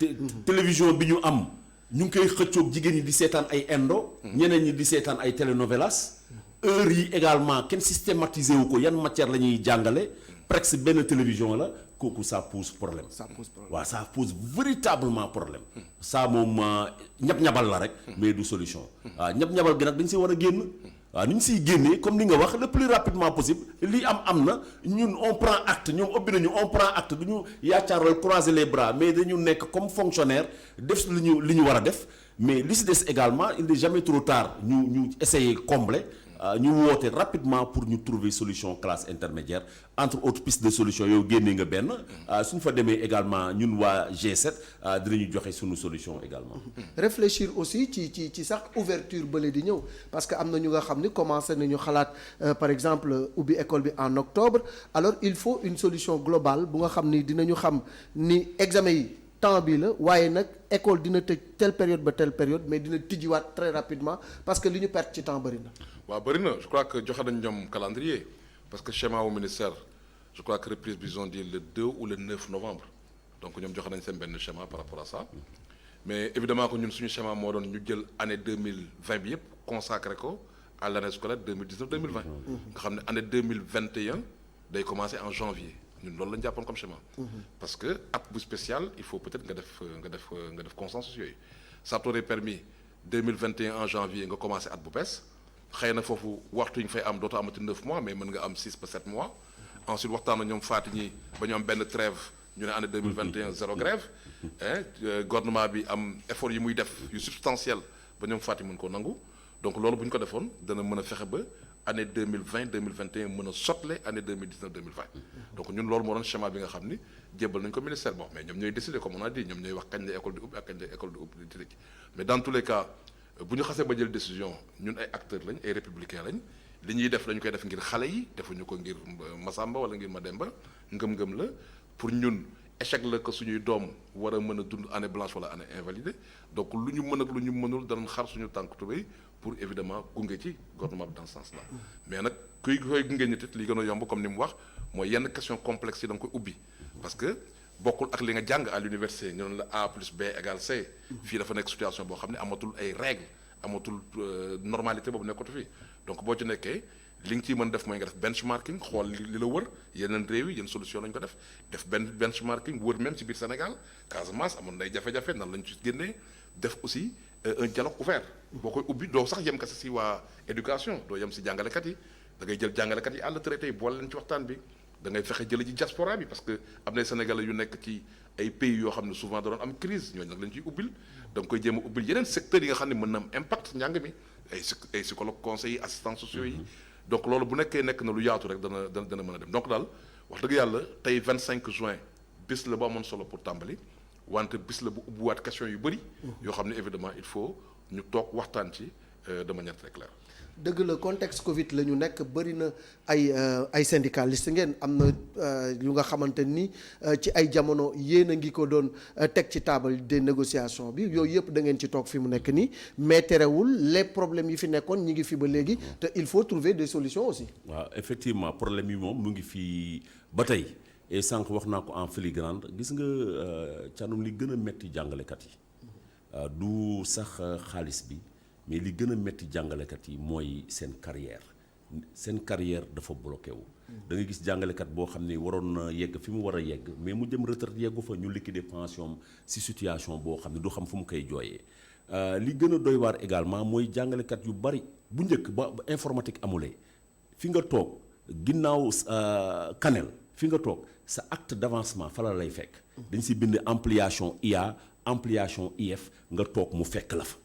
télévision bi ñu am ñu ngi koy xëccoog jigéen ñi di seetaan ay indo. ñeneen ñi di seetaan ay telenovelas. heure yi également kenn systématisé wu ko yan matière la ñuy jàngale. presque benn télévision la kooku ça pose problème. ça pose problème waaw ça pose véritablement problème. ça moom ñab-ñabal la rek. mais du solution. waaw ñab-ñabal gi nag dañ si war a génn. waaw ni ñu siy génnee comme li nga wax le plus rapidement possible lii am na ñun on prend acte ñoom ubbi nañu on prend acte du ñu yaacaaral croiser les bras mais dañu nekk comme fonctionnaire def li ñu war a def mais li si des également il n'est jamais trop tard ñu essayer combler. ñu woote rapidement pour ñu trouver solution classe intermédiaire entre autres pistes de solution yow génnee nga benn suñu fa demee également ñun waa G7 dinañu joxe suñu solution également. réfléchir aussi ci sax ouverture bële di ñëw parce que am na ñu nga xam ni commencé nañu xalaat par exemple ubbi école bi en octobre alors il faut une solution globale bu nga xam ni dinañu xam ni examen yi. temps bi la waaye nag école dina tëj telle période ba telle période mais dina tijjiwaat très rapidement parce que li ñu perte ci temps bëri na. waaw bëri na je crois que joxe nañ ñoom calendrier parce que schéma au ministère je crois que reprise bi ils ont dit le 2 ou le 9 novembre donc ñoom joxe nañ seen benn schéma par rapport à ça mais évidemment que ñun suñu schéma moo doon ñu jël année 2020 bi yëpp consacré ko à l'année scolaire 2019 2020. nga xam ne année 2021 day commencer en janvier. ñun loolu la ñu jàppoon comme schéma. parce que at bu spécial il faut peut-être nga def consensus yooyu. ça t'aurait permis 2021 en janvier nga commencé at bu bees xëy na foofu waxtu yi nga fay am dootoo amati 9 mois mais mën nga am 6 ba 7 mois. ensuite waxtaan na ñoom Fatou ñi ba ñu am benn trêve ñu ne année 2021 zéro grève. gouvernement bi am effort yi muy def yu substantiel ba ñoom Fatou mën koo nangu donc loolu bu ñu ko defoon dana mën a fexe ba. année 2020 2021 mën a sotle année 2019 2020 donc ñun loolu moo doon schéma bi nga xam ni jébbal nañu ko ministère bon mais ñoom ñooy décider comme on a dit ñoom ñooy wax kañ la école di ubbi ak kañ la école di ubbi di tëj mais dans tous les cas bu ñu xasee ba jël décision ñun ay acteurs lañ ay républicains lañ li ñuy def dañu koy def ngir xale yi defuñu ko ngir Masamba wala ngir Mademba ngëm-ngëm la pour ñun échec la que suñuy doom war a mën a dund année blanche wala année invalidée donc lu ñu mën ak lu ñu mënul danañ xar suñu tànk tubéy pour évidemment gunge ci gouvernement bi dans ce sens là mais nag koy gunge nit it li gën a yomb comme ni mu wax mooy yenn question complexe yi da nga koy ubbi parce que bokkul ak li nga jàng à l'université ñu doon la A plus B égale C fii dafa nekk situation boo xam ne amatul ay règles amatul normalité boobu nekkatu fi donc boo ci nekkee li nga ciy mën def mooy nga def benchmarking xool li la wër yeneen réew yi yenn solution lañu ko def benn benchmarking wër même ci biir Sénégal Casamance amoon nay jafe-jafe nan lañu ci génnee def aussi un dialogue ouvert boo koy ubbi doo sax yem kese si waa éducation doo yem si jàngalekat yi da ngay jël jàngalekat yi àll traité yi boole leen ci waxtaan bi da ngay fexe jële ji diaspora bi parce que am na Sénégalais yu nekk ci ay pays yoo xam ne souvent da doon am crise ñooñu nag lañ ciy ubbil da nga koy jéem a ubbil yeneen secteurs yi nga xam ne mën na am impact njàng mi ay psychologue conseil yi assistants sociaux yi donc loolu bu nekkee nekk na lu yaatu rek dana mën a dem donc daal wax dëgg yàlla tey 25 juin bis la bu amoon solo pour tàmbali wante bis la bu ubbiwaat question yu bëri yoo xam ne évidemment il faut ñu toog waxtaan ci de manière très claire. dëgg la contexte Covid la ñu nekk bëri na ay syndicalistes ngeen am na yu nga xamante ni ci ay jamono yéen a ngi ko doon teg ci table des négociations bi yooyu yëpp da ngeen ci toog fi mu nekk nii mais terewul les problèmes yi fi nekkoon ñi ngi fi ba léegi te il faut trouver des solutions aussi. waaw effectivement problème yi moom mu ngi fii ba tey et sànq wax naa ko en filigrane gis nga canum li gën a metti jàngalekat yi du sax xaalis bi. mais li gën a metti jàngalekat yi mooy seen carrière dafa bloqué wu. da nga gis jàngalekat boo xam ne waroon na yegg fi mu war a yegg mais mu jëm retraite yeggu fa ñu liquider pension si situation boo xam ne du xam fu mu koy jooyee. li gën a doy waar également mooy jàngalekat yu bari bu njëkk ba informatique amulee fi nga toog ginnaaw Kanel fi nga toog sa acte d'avancement fa la lay fekk. dañ si bind ampliation IA ampliation IF nga toog mu fekk la fa.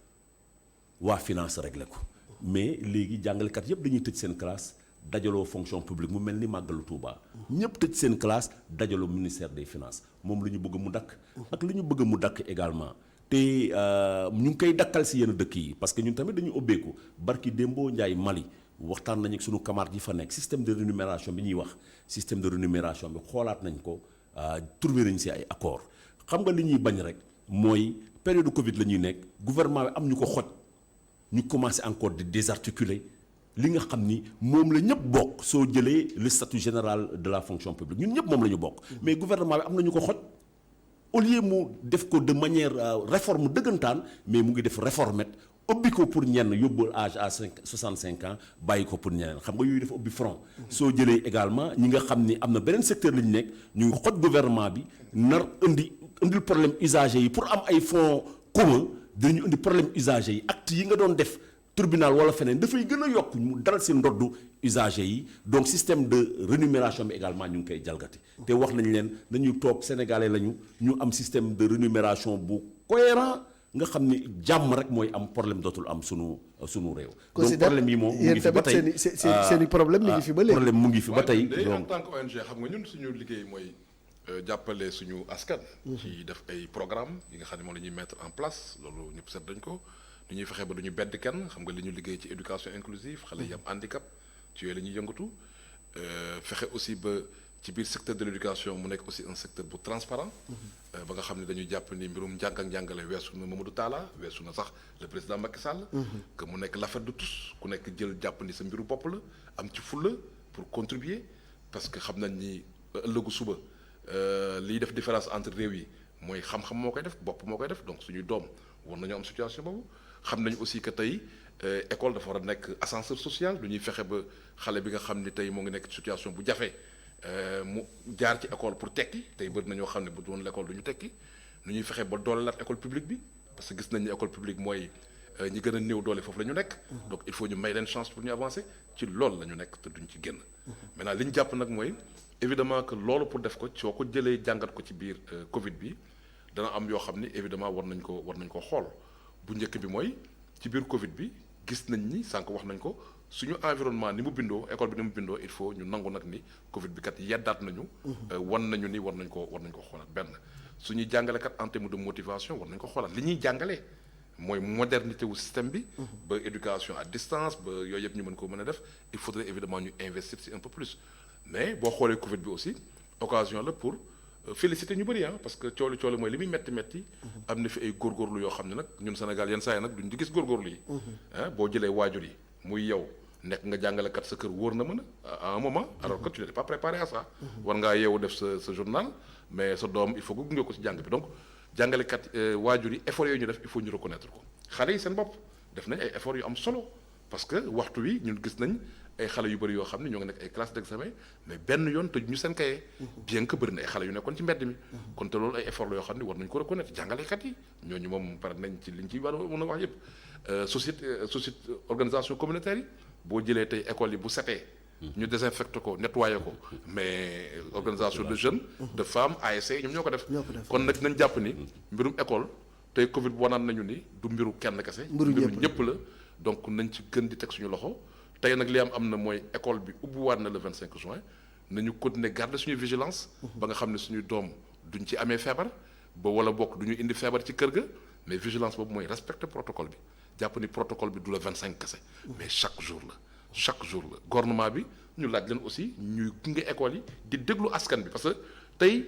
waa finance réglé ko mais léegi jàngalekat yëpp dañuy tëj seen classe dajaloo fonction publique mu mel ni màggalu Touba ñëpp tëj seen classe dajaloo ministère des finances moom la ñu bëgg mu dakk ak li ñu bëgg mu dakk également te ñu ngi koy dakkal si yenn dëkk yi parce que ñun tamit dañu ubbeeku barki Dembo Ndiaye Mali waxtaan nañu ak sunu camarades yi fa nekk système de rémunération bi ñuy wax système de rémunération bi xoolaat nañ ko trouvé nañ si ay accord xam nga li ñuy bañ rek mooy période Covid la ñuy nekk gouvernement bi am ñu ko xoj ñu commencé encore di désarticuler li nga xam ni moom la ñëpp bokk soo jëlee le statut général de la fonction publique ñun ñëpp moom la ñu bokk. mais gouvernement bi am na ñu ko xoj au lieu mu def ko de manière réforme dëggantaan mais mu ngi def réformette ubbi ko pour ñenn yóbbu âge à 65 ans bàyyi ko pour ñeneen xam nga yooyu dafa ubbi front. soo jëlee également ñi nga xam ni am na beneen secteur la ñu nekk ñu ngi xoj gouvernement bi nar indil problème usagers yi pour am ay fonds commun dinañu indi problème usagers yi acte yi nga doon def. tribunal wala feneen dafay gën a yokk mu dalal seen ndoddu usagers yi donc système de rémunération bi également ñu ngi koy jalgati te wax nañ leen dañuy toog sénégalais lañu ñu am système de rémunération bu cohérent nga xam ni jàmm rek mooy am problème dootul am sunu réew. donc problème yi moom mu ngi fi ba tey seen i problème mi ngi fi ba léegi. problème mu ngi fi ba tey. en tant que ONG xam nga ñun suñu liggéey mooy jàppale suñu askan. ci def ay programme yi nga xam ne moom la ñuy mettre en place loolu ñëpp seet dañ ko. lu ñuy fexe ba du ñu bedd kenn xam nga li ñu liggéey ci éducation inclusive xale yi am handicap ci yooyu la ñuy yëngatu fexe aussi ba ci biir secteur de l'éducation mu nekk aussi un secteur bu transparent ba nga xam ne dañuy jàpp ni mbirum njàng ak njàngale weesu na Mamadou Talla weesu na sax le président Macky Sall que mu nekk l'affaire de tous ku nekk jël jàpp ni sa mbiru bopp la am ci fulla pour contribuer parce que xam nañ ni ëllëgu suba liy def différence entre réew yi mooy xam-xam moo koy def bopp moo koy def donc suñuy doom war nañoo am situation boobu xam nañu aussi que tey école dafa war a nekk ascenseur social lu ñuy fexe ba xale bi nga xam ni tey moo ngi nekk situation bu jafe mu jaar ci école pour tekki tey bëri na ñoo xam ne bu doon l'école du ñu tekki lu ñuy fexe ba doolelaat école publique bi parce que gis nañ ni école publique mooy ñi gën a néew doole foofu la ñu nekk. donc il faut ñu may leen chance pour ñu avancer ci loolu la ñu nekk te duñ ci génn. maintenant li ñu jàpp nag mooy évidemment que loolu pour def ko soo ko jëlee jàngat ko ci biir Covid bi dana am yoo xam ni évidemment war nañ ko xool. bu njëkk bi mooy ci biir Covid bi gis nañ ni sànq wax nañ ko suñu environnement ni mu bindoo école bi ni mu bindoo il faut ñu nangu nag ni Covid bi kat yeddaat nañu. wan nañu ni war nañ ko xoolaat benn. suñuy jàngalekat en terme de motivation war nañ ko xoolaat li ñuy jàngalee mooy modernité wu système bi. ba éducation à distance ba yooyu yëpp ñu mën ko mën a def il faudrait évidemment ñu investir ci un peu plus mais boo xoolee Covid bi aussi occasion la pour. félicité ñu bëri parce que coolu mooy li muy metti am na fi ay góorgóorlu yoo xam ne nag ñun Sénégal yenn saa yi nag duñ di gis góorgóorlu yi boo jëlee waajur yi muy yow nekk nga jàngalekat sa kër wóor na mën à un moment alors que tu n'étais pas préparé à ça war ngaa yeewu def sa journal mais sa doom il faut que gunge ko ci jàng bi donc jàngalekat waajur yi effort yooyu ñu def il faut ñu reconnaître ko xale yi seen bopp def nañ ay effort yu am solo parce que waxtu wi ñun gis nañ ay xale yu bëri yoo xam ne ñoo ngi nekk ay classe d'examen mais benn yoon tëj ñu seen cahier bien que bëri na ay xale yu nekkoon ci mbedd mi kon te loolu ay effort la yoo xam ne war nañu ko reconnaître jàngalekat yi ñooñu moom pare nañ ci liñ ci war a mën a wax yëpp société organisation communautaire yi boo jëlee tey école yi bu setee ñu désinfecté ko nettoyé ko mais organisation de jeunes de femmes ASC ñoom ñoo ko def kon nag nañ jàpp ni mbirum école tey Covid bu wanaan nañu ni du mbiru kenn kese mbiru ñëpp la donc nañ ci gën di teg suñu loxo tey nag li am na mooy école bi ubbiwaat na le 25 juin nañu continuer garder suñu vigilance ba nga xam ne suñu doom duñ ci amee feebar ba wala bokk du ñu indi feebar ci kër ga mais vigilance boobu mooy respecter protocole bi jàpp ni protocole bi du la 25 kese mais chaque jour la gouvernement bi ñu laaj leen aussi ñuy gunge école yi di déglu askan bi parce que tey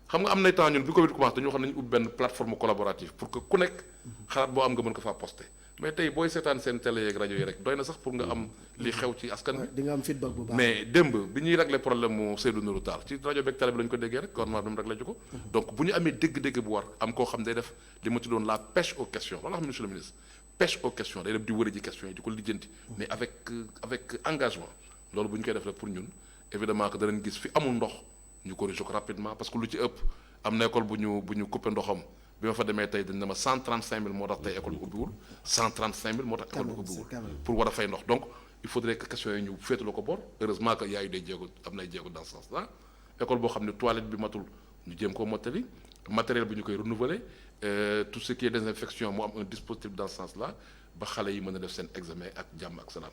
xam nga am na temps ñun bi Covid commencé dañoo xam nañu ubbi benn plateforme collaborative pour que ku nekk xalaat boo am nga mën ko faa poster mais tey booy seetaan seen télé yeeg rajo yi rek doy na sax pour nga am li xew ci askan bi di nga am feedback bu baax mais démb bi ñuy régler problème mu Seydou Nourou Tall ci rajo beeg télé bi la ñu ko déggee rek gouvernement bi mu réglé ji ko donc bu ñu amee dégg-dégg bu war am koo xam day def li ma ci doon la pêche aux questions loolu xam monsieur le ministre pêche aux questions day dem di wëri ji questions yi di ko lijjanti mais avec engagement loolu bu ñu koy def rek pour ñun évidemment que danañ gis fi amul ndox ñu corriger ko rapidement parce que lu ci ëpp am na école bu ñu coupé ndoxam bi ma fa demee tey dañ ne ma 135000 moo tax tey école bi ubbiwul 135000 moo tax école bi ubbiwul pour war a fay ndox donc il faudrait que question yi ñu féetaloo ko bor heureusement que y a eu des jéego am nay jéego dans ce sens là école boo xam ne toilette bi matul ñu jéem koo mottali matériel bi ñu koy renouveler tout ce qui est désinfection mu am un dispositif dans ce sens là ba xale yi mën a def seen examen ak jàmm ak salaam.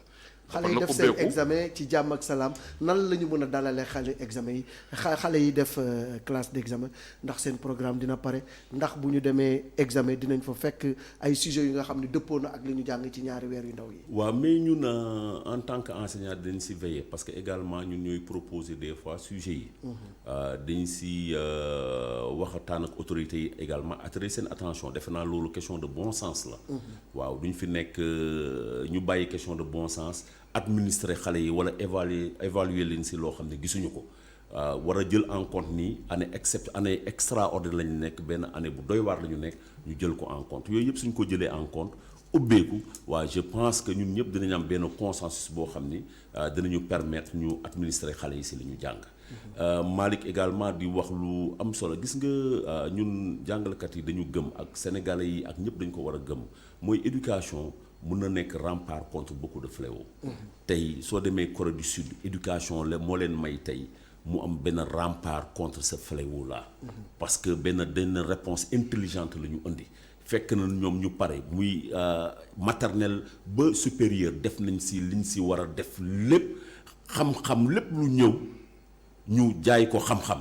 xale yi def seen examen ci jàmm ak salaam nan la ñu mën a dalalee xale examen yi xale yi def classe d'examen ndax seen programme dina pare ndax bu ñu demee examen dinañ fa fekk ay sujets yu nga xam ne dëppoo na ak li ñu jàng ci ñaari weer yu ndaw yi. waaw mais ñun en tant que enseignant dañ si veiller parce que également ñun ñooy proposer des fois sujets yi. dañ si waxtaan ak autorités yi également adressé seen attention defe naa loolu question de bon sens la. waaw duñ fi nekk ñu bàyyi question de bon sens administrer xale yi wala évaluer leen si loo xam ne gisuñu ko. war a jël en compte ni année extraordinaire la ñu nekk benn année bu doy waar la ñu nekk ñu jël ko en compte yooyu yëpp suñ ko jëlee en compte ubbeeku waaw je pense que ñun ñëpp dinañ am benn consensus boo xam ni dinañu permettre ñu administrer xale yi si li ñu jàng. Malick également di wax lu am solo gis nga ñun jàngalekat yi dañu gëm ak sénégalais yi ak ñëpp dañu ko war a gëm mooy éducation mun na nekk rempart contre beaucoup de fléaux. tey soo demee Corée du Sud éducation la moo leen may tey. mu am benn rempart contre ce fléau là. parce que benn réponse intelligente la ñu indi fekk na ñoom ñu pare muy maternelle ba supérieur def nañ si liñ si war a def lépp xam-xam lépp lu ñëw ñu jaay ko xam-xam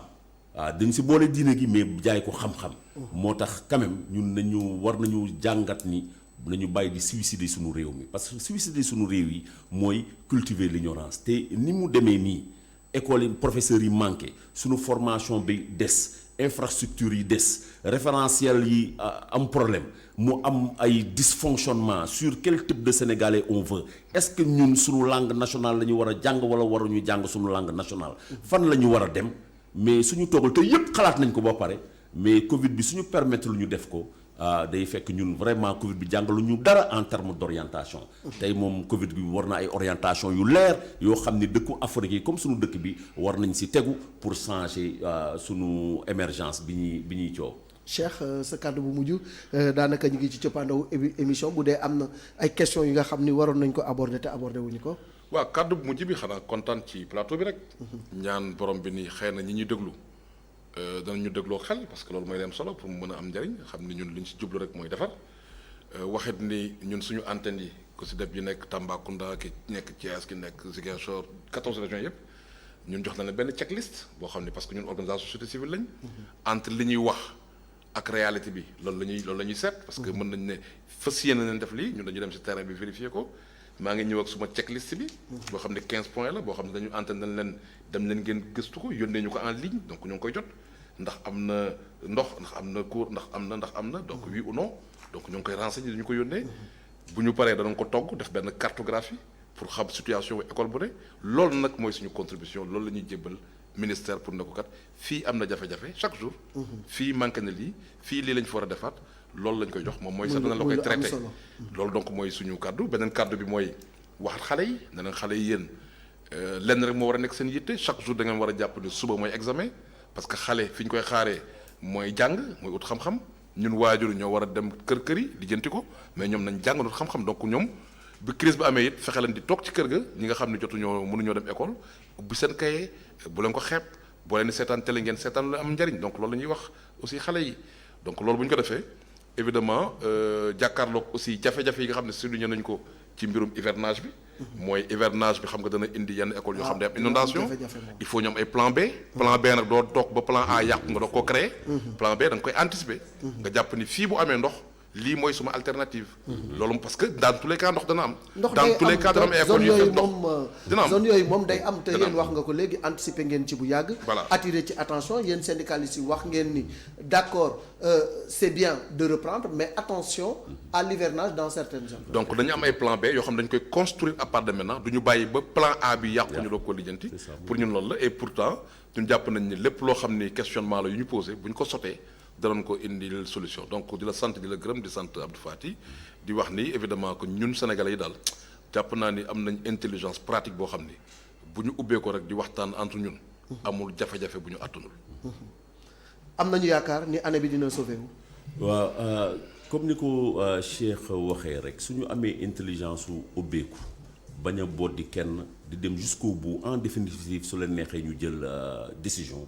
waaw dañ si boole diine gi mais jaay ko xam-xam. moo tax quand même ñun war nañu jàngat ni nañu bàyyi di suicider suñu réew mi parce que suicider suñu réew yi mooy cultiver l'ignorance te ni mu demee nii. école yi professeurs yi manqué suñu formation bi des infrastructure yi des référentiel yi am problème mu am ay dysfonctionnement sur quel type de sénégalais on veut est-ce que ñun suñu langue nationale la ñu war a jàng wala waruñu jàng suñu langue nationale fan la ñu war a dem mais suñu toogal te yëpp xalaat nañ ko ba pare mais Covid bi suñu permettre lu ñu def ko day fekk ñun vraiment Covid bi jàngalu ñu dara en terme d'orientation. tey moom Covid bi war na ay orientation yu leer yoo xam ni dëkku Afrique yi comme suñu dëkk bi war nañ si tegu pour changer suñu émergence bi ñuy coow. Cheikh sa kàddu bu mujj daanaka ñu ngi ci coppaandawu émission bu dee am na ay questions yi nga xam ni waroon nañ ko aborder te aborder wuñu ko. waaw kàddu bu mujj bi xanaa kontaan ci plateau bi rek. ñaan borom bi ni xëy na ñi ñuy déglu. danañu dégloo xel parce que loolu mooy leen solo pour mu mën a am njariñ xam ni ñun li ñu si jublu rek mooy defar waxit ni ñun suñu antenne yi ku si def yi nekk Tambacounda ki nekk Thiès ki nekk Ziguinchor 14 régions yëpp ñun jox na leen benn checklist boo xam ni parce que ñun organisation société civile lañ. entre li ñuy wax ak réalité bi loolu la ñuy seet. parce que mën nañ ne fas yéene nañ def lii ñun dañu dem si terrain bi vérifier ko maa ngi ñëw ak suma checklist bi. boo xam ne 15 points la boo xam ne dañu antenne dañ leen dem leen ngeen gëstu ko yónnee ñu ko en ligne donc ñu ngi koy jot. ndax am na ndox ndax am na cours ndax am na donc oui ou non donc ñu ngi koy renseigner dañu ko yónnee bu ñu paree danañ ko togg def benn cartographie pour xam situation wu école bu ne loolu nag mooy suñu contribution loolu la ñuy jébbal ministère pour ne ko kat fii am na jafe-jafe chaque jour. fii manqué na lii fii lii lañ fa war a defaat loolu lañ koy jox moom mooy. sax dana la koy traité loolu donc mooy suñu kaddu beneen kaddu bi mooy waxat xale yi ne leen xale yi yéen lenn rek moo war a nekk seen yitte chaque jour da ngeen war a jàpp ni suba mooy examen. parce que xale fi ñu koy xaaree mooy jàng mooy ut xam-xam ñun waajur ñoo war a dem kër yi lijjanti ko mais ñoom nañ jàng ut xam-xam donc ñoom bi crise bi amee it fexe leen di toog ci kër ga ñi nga xam ne jotuñoo mënuñoo dem école ubbi seen kaye bu leen ko xeeb boo leen di seetaan télé ngeen seetaan lu am njariñ donc loolu la ñuy wax aussi xale yi donc loolu bu ñu ko defee évidemment jàkkaarloog aussi jafe-jafe yi nga xam ne souligné nañ ko ci mbirum hivernage bi. mooy hivernage bi xam nga dana indi yenn école yoo xam ne am inondation il faut ñu am ay plan B. plan B nag doo toog ba plan A yàqu nga doo ko créer. plan B da nga koy anticiper. nga jàpp ni fii bu amee ndox lii mooy suma alternative. loolu parce que dans tous les cas ndox dana am. dans tous les cas dana am ay école yu fekk ndox dina am zone yooyu moom day am te yéen wax nga ko léegi anticiper ngeen ci bu yàgg. voilà attirer ci attention yéen syndicalistes yi wax ngeen ni d'accord c'est bien de reprendre mais attention à l'hivernage dans certaines zones. donc dañu am ay plan B yoo xam ne dañu koy construire à part de maintenant du ñu bàyyi ba plan A bi yàqu ñu doog ko lijjanti. pour ñun loolu la et pourtant ñun jàpp nañ ni lépp loo xam ni questionnement la yu ñu posé bu ñu ko sotee danañ ko indil solution donc di la sant di la gërëm di sant Abdou Fati di wax ni évidemment que ñun sénégalais yi daal jàpp naa ni am nañ intelligence pratique boo xam ni bu ñu ubbee ko rek di waxtaan entre ñun. amul jafe-jafe bu ñu attanul. am nañu yaakaar ni année bi dina sauver wu. waaw comme ni ko Cheikh waxee rek suñu amee intelligence su ubbeeku bañ a boot di kenn di dem jusqu'au bout en définitive su leen neexee ñu jël décision.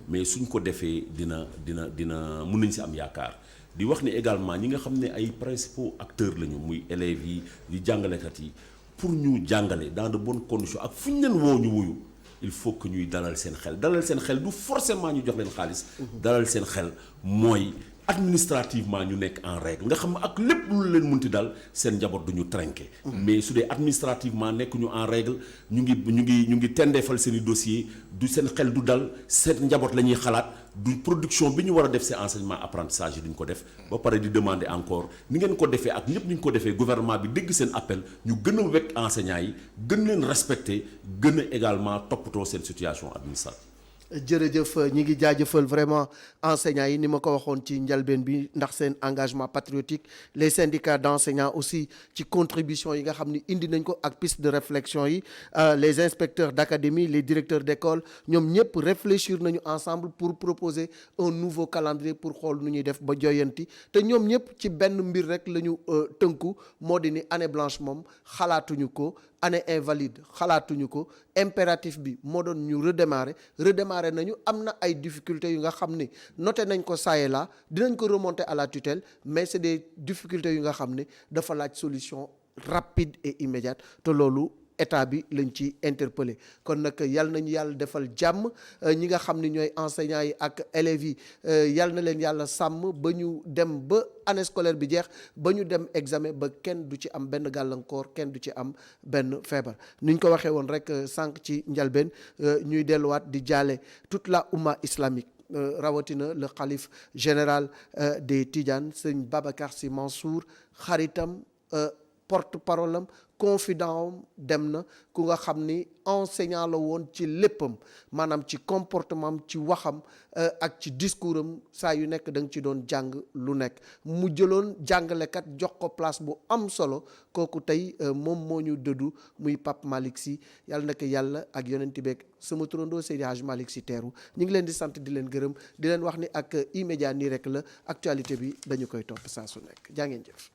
mais suñ ko defee dina mun nañ si am yaakaar di wax ni également ñi nga xam ne ay principaux acteurs lañu muy élèves yi di jàngalekat yi pour ñu jàngale dans de bonnes conditions ak fu ñu leen woo ñu wuyu il faut que ñuy dalal seen xel du forcément ñu jox leen xaalis. dalal seen xel mooy administrativement ñu nekk en règle nga xam ak lépp lu leen munti dal seen njaboot du ñu trinqué mais su dee administrativement nekk ñu en règle ñu ngi tendeefal seen i dossier du seen xel du dal seen njaboot la ñuy xalaat du production bi ñu war a def seen enseignement apprentissage yi duñ ko def ba pare di demander encore ni ngeen ko defee ak ñëpp ni ñu ko defee gouvernement bi dégg seen appel ñu gën a wekk enseignants yi gën leen respecter gën a également toppatoo seen situation administrative. jërëjëf ñi ngi jaajëfal vraiment enseignants yi ni ma ko waxoon ci njalbeen bi ndax seen engagement patriotique les syndicats d'enseignants aussi ci contribution yi nga xam ni indi nañ ko ak piste de réflexion yi les inspecteurs d'académie les directeurs d'école ñoom ñëpp réfléchir nañu ensemble pour proposer un nouveau calendrier pour xool nu ñuy def ba joyanti te ñoom ñëpp ci benn mbir rek la ñu tënku moo di ni année blanche moom xalaatuñu ko année invalide xalaatuñu ko impératif bi moo doon ñu redémarrer nañu am na ay difficultés yu nga xam ne noté nañ ko ça et là dinañ ko remonter à la tutelle mais c'est des difficultés yu nga xam ne dafa laaj solution rapide et immédiate te loolu état bi lañ ci interpellé kon nag yal nañu yàlla defal jàmm ñi nga xam ne ñooy enseignants yi ak élèves yi yal na leen yàlla sàmm ba ñu dem ba année scolaire bi jeex ba ñu dem examen ba kenn du ci am benn gàllankoor kenn du ci am benn feebar ni ñu ko waxee woon rek sànq ci njalbeen ñuy delluwaat di jaale toute la umma islamique rawatina le khalife général des Tidianes sëñ Babacar Sy Mansour xaritam porte-parole am confident am dem na ku nga xam ni enseignant la woon ci léppam maanaam ci comportement am ci waxam ak ci discours am saa yu nekk da nga ci doon jàng lu nekk mu jëloon jàngalekat jox ko place bu am solo kooku tey moom moo ñu dëddu muy Pape Malick Sy yàlla na ko yàlla ak yonent beeg sama turandoo Seydi Hadj Malick Sy teeru ñu ngi leen di sant di leen gërëm di leen wax ni ak E-Media nii rek la actualité bi dañu koy topp saa su nekk jaa ngeen jëf.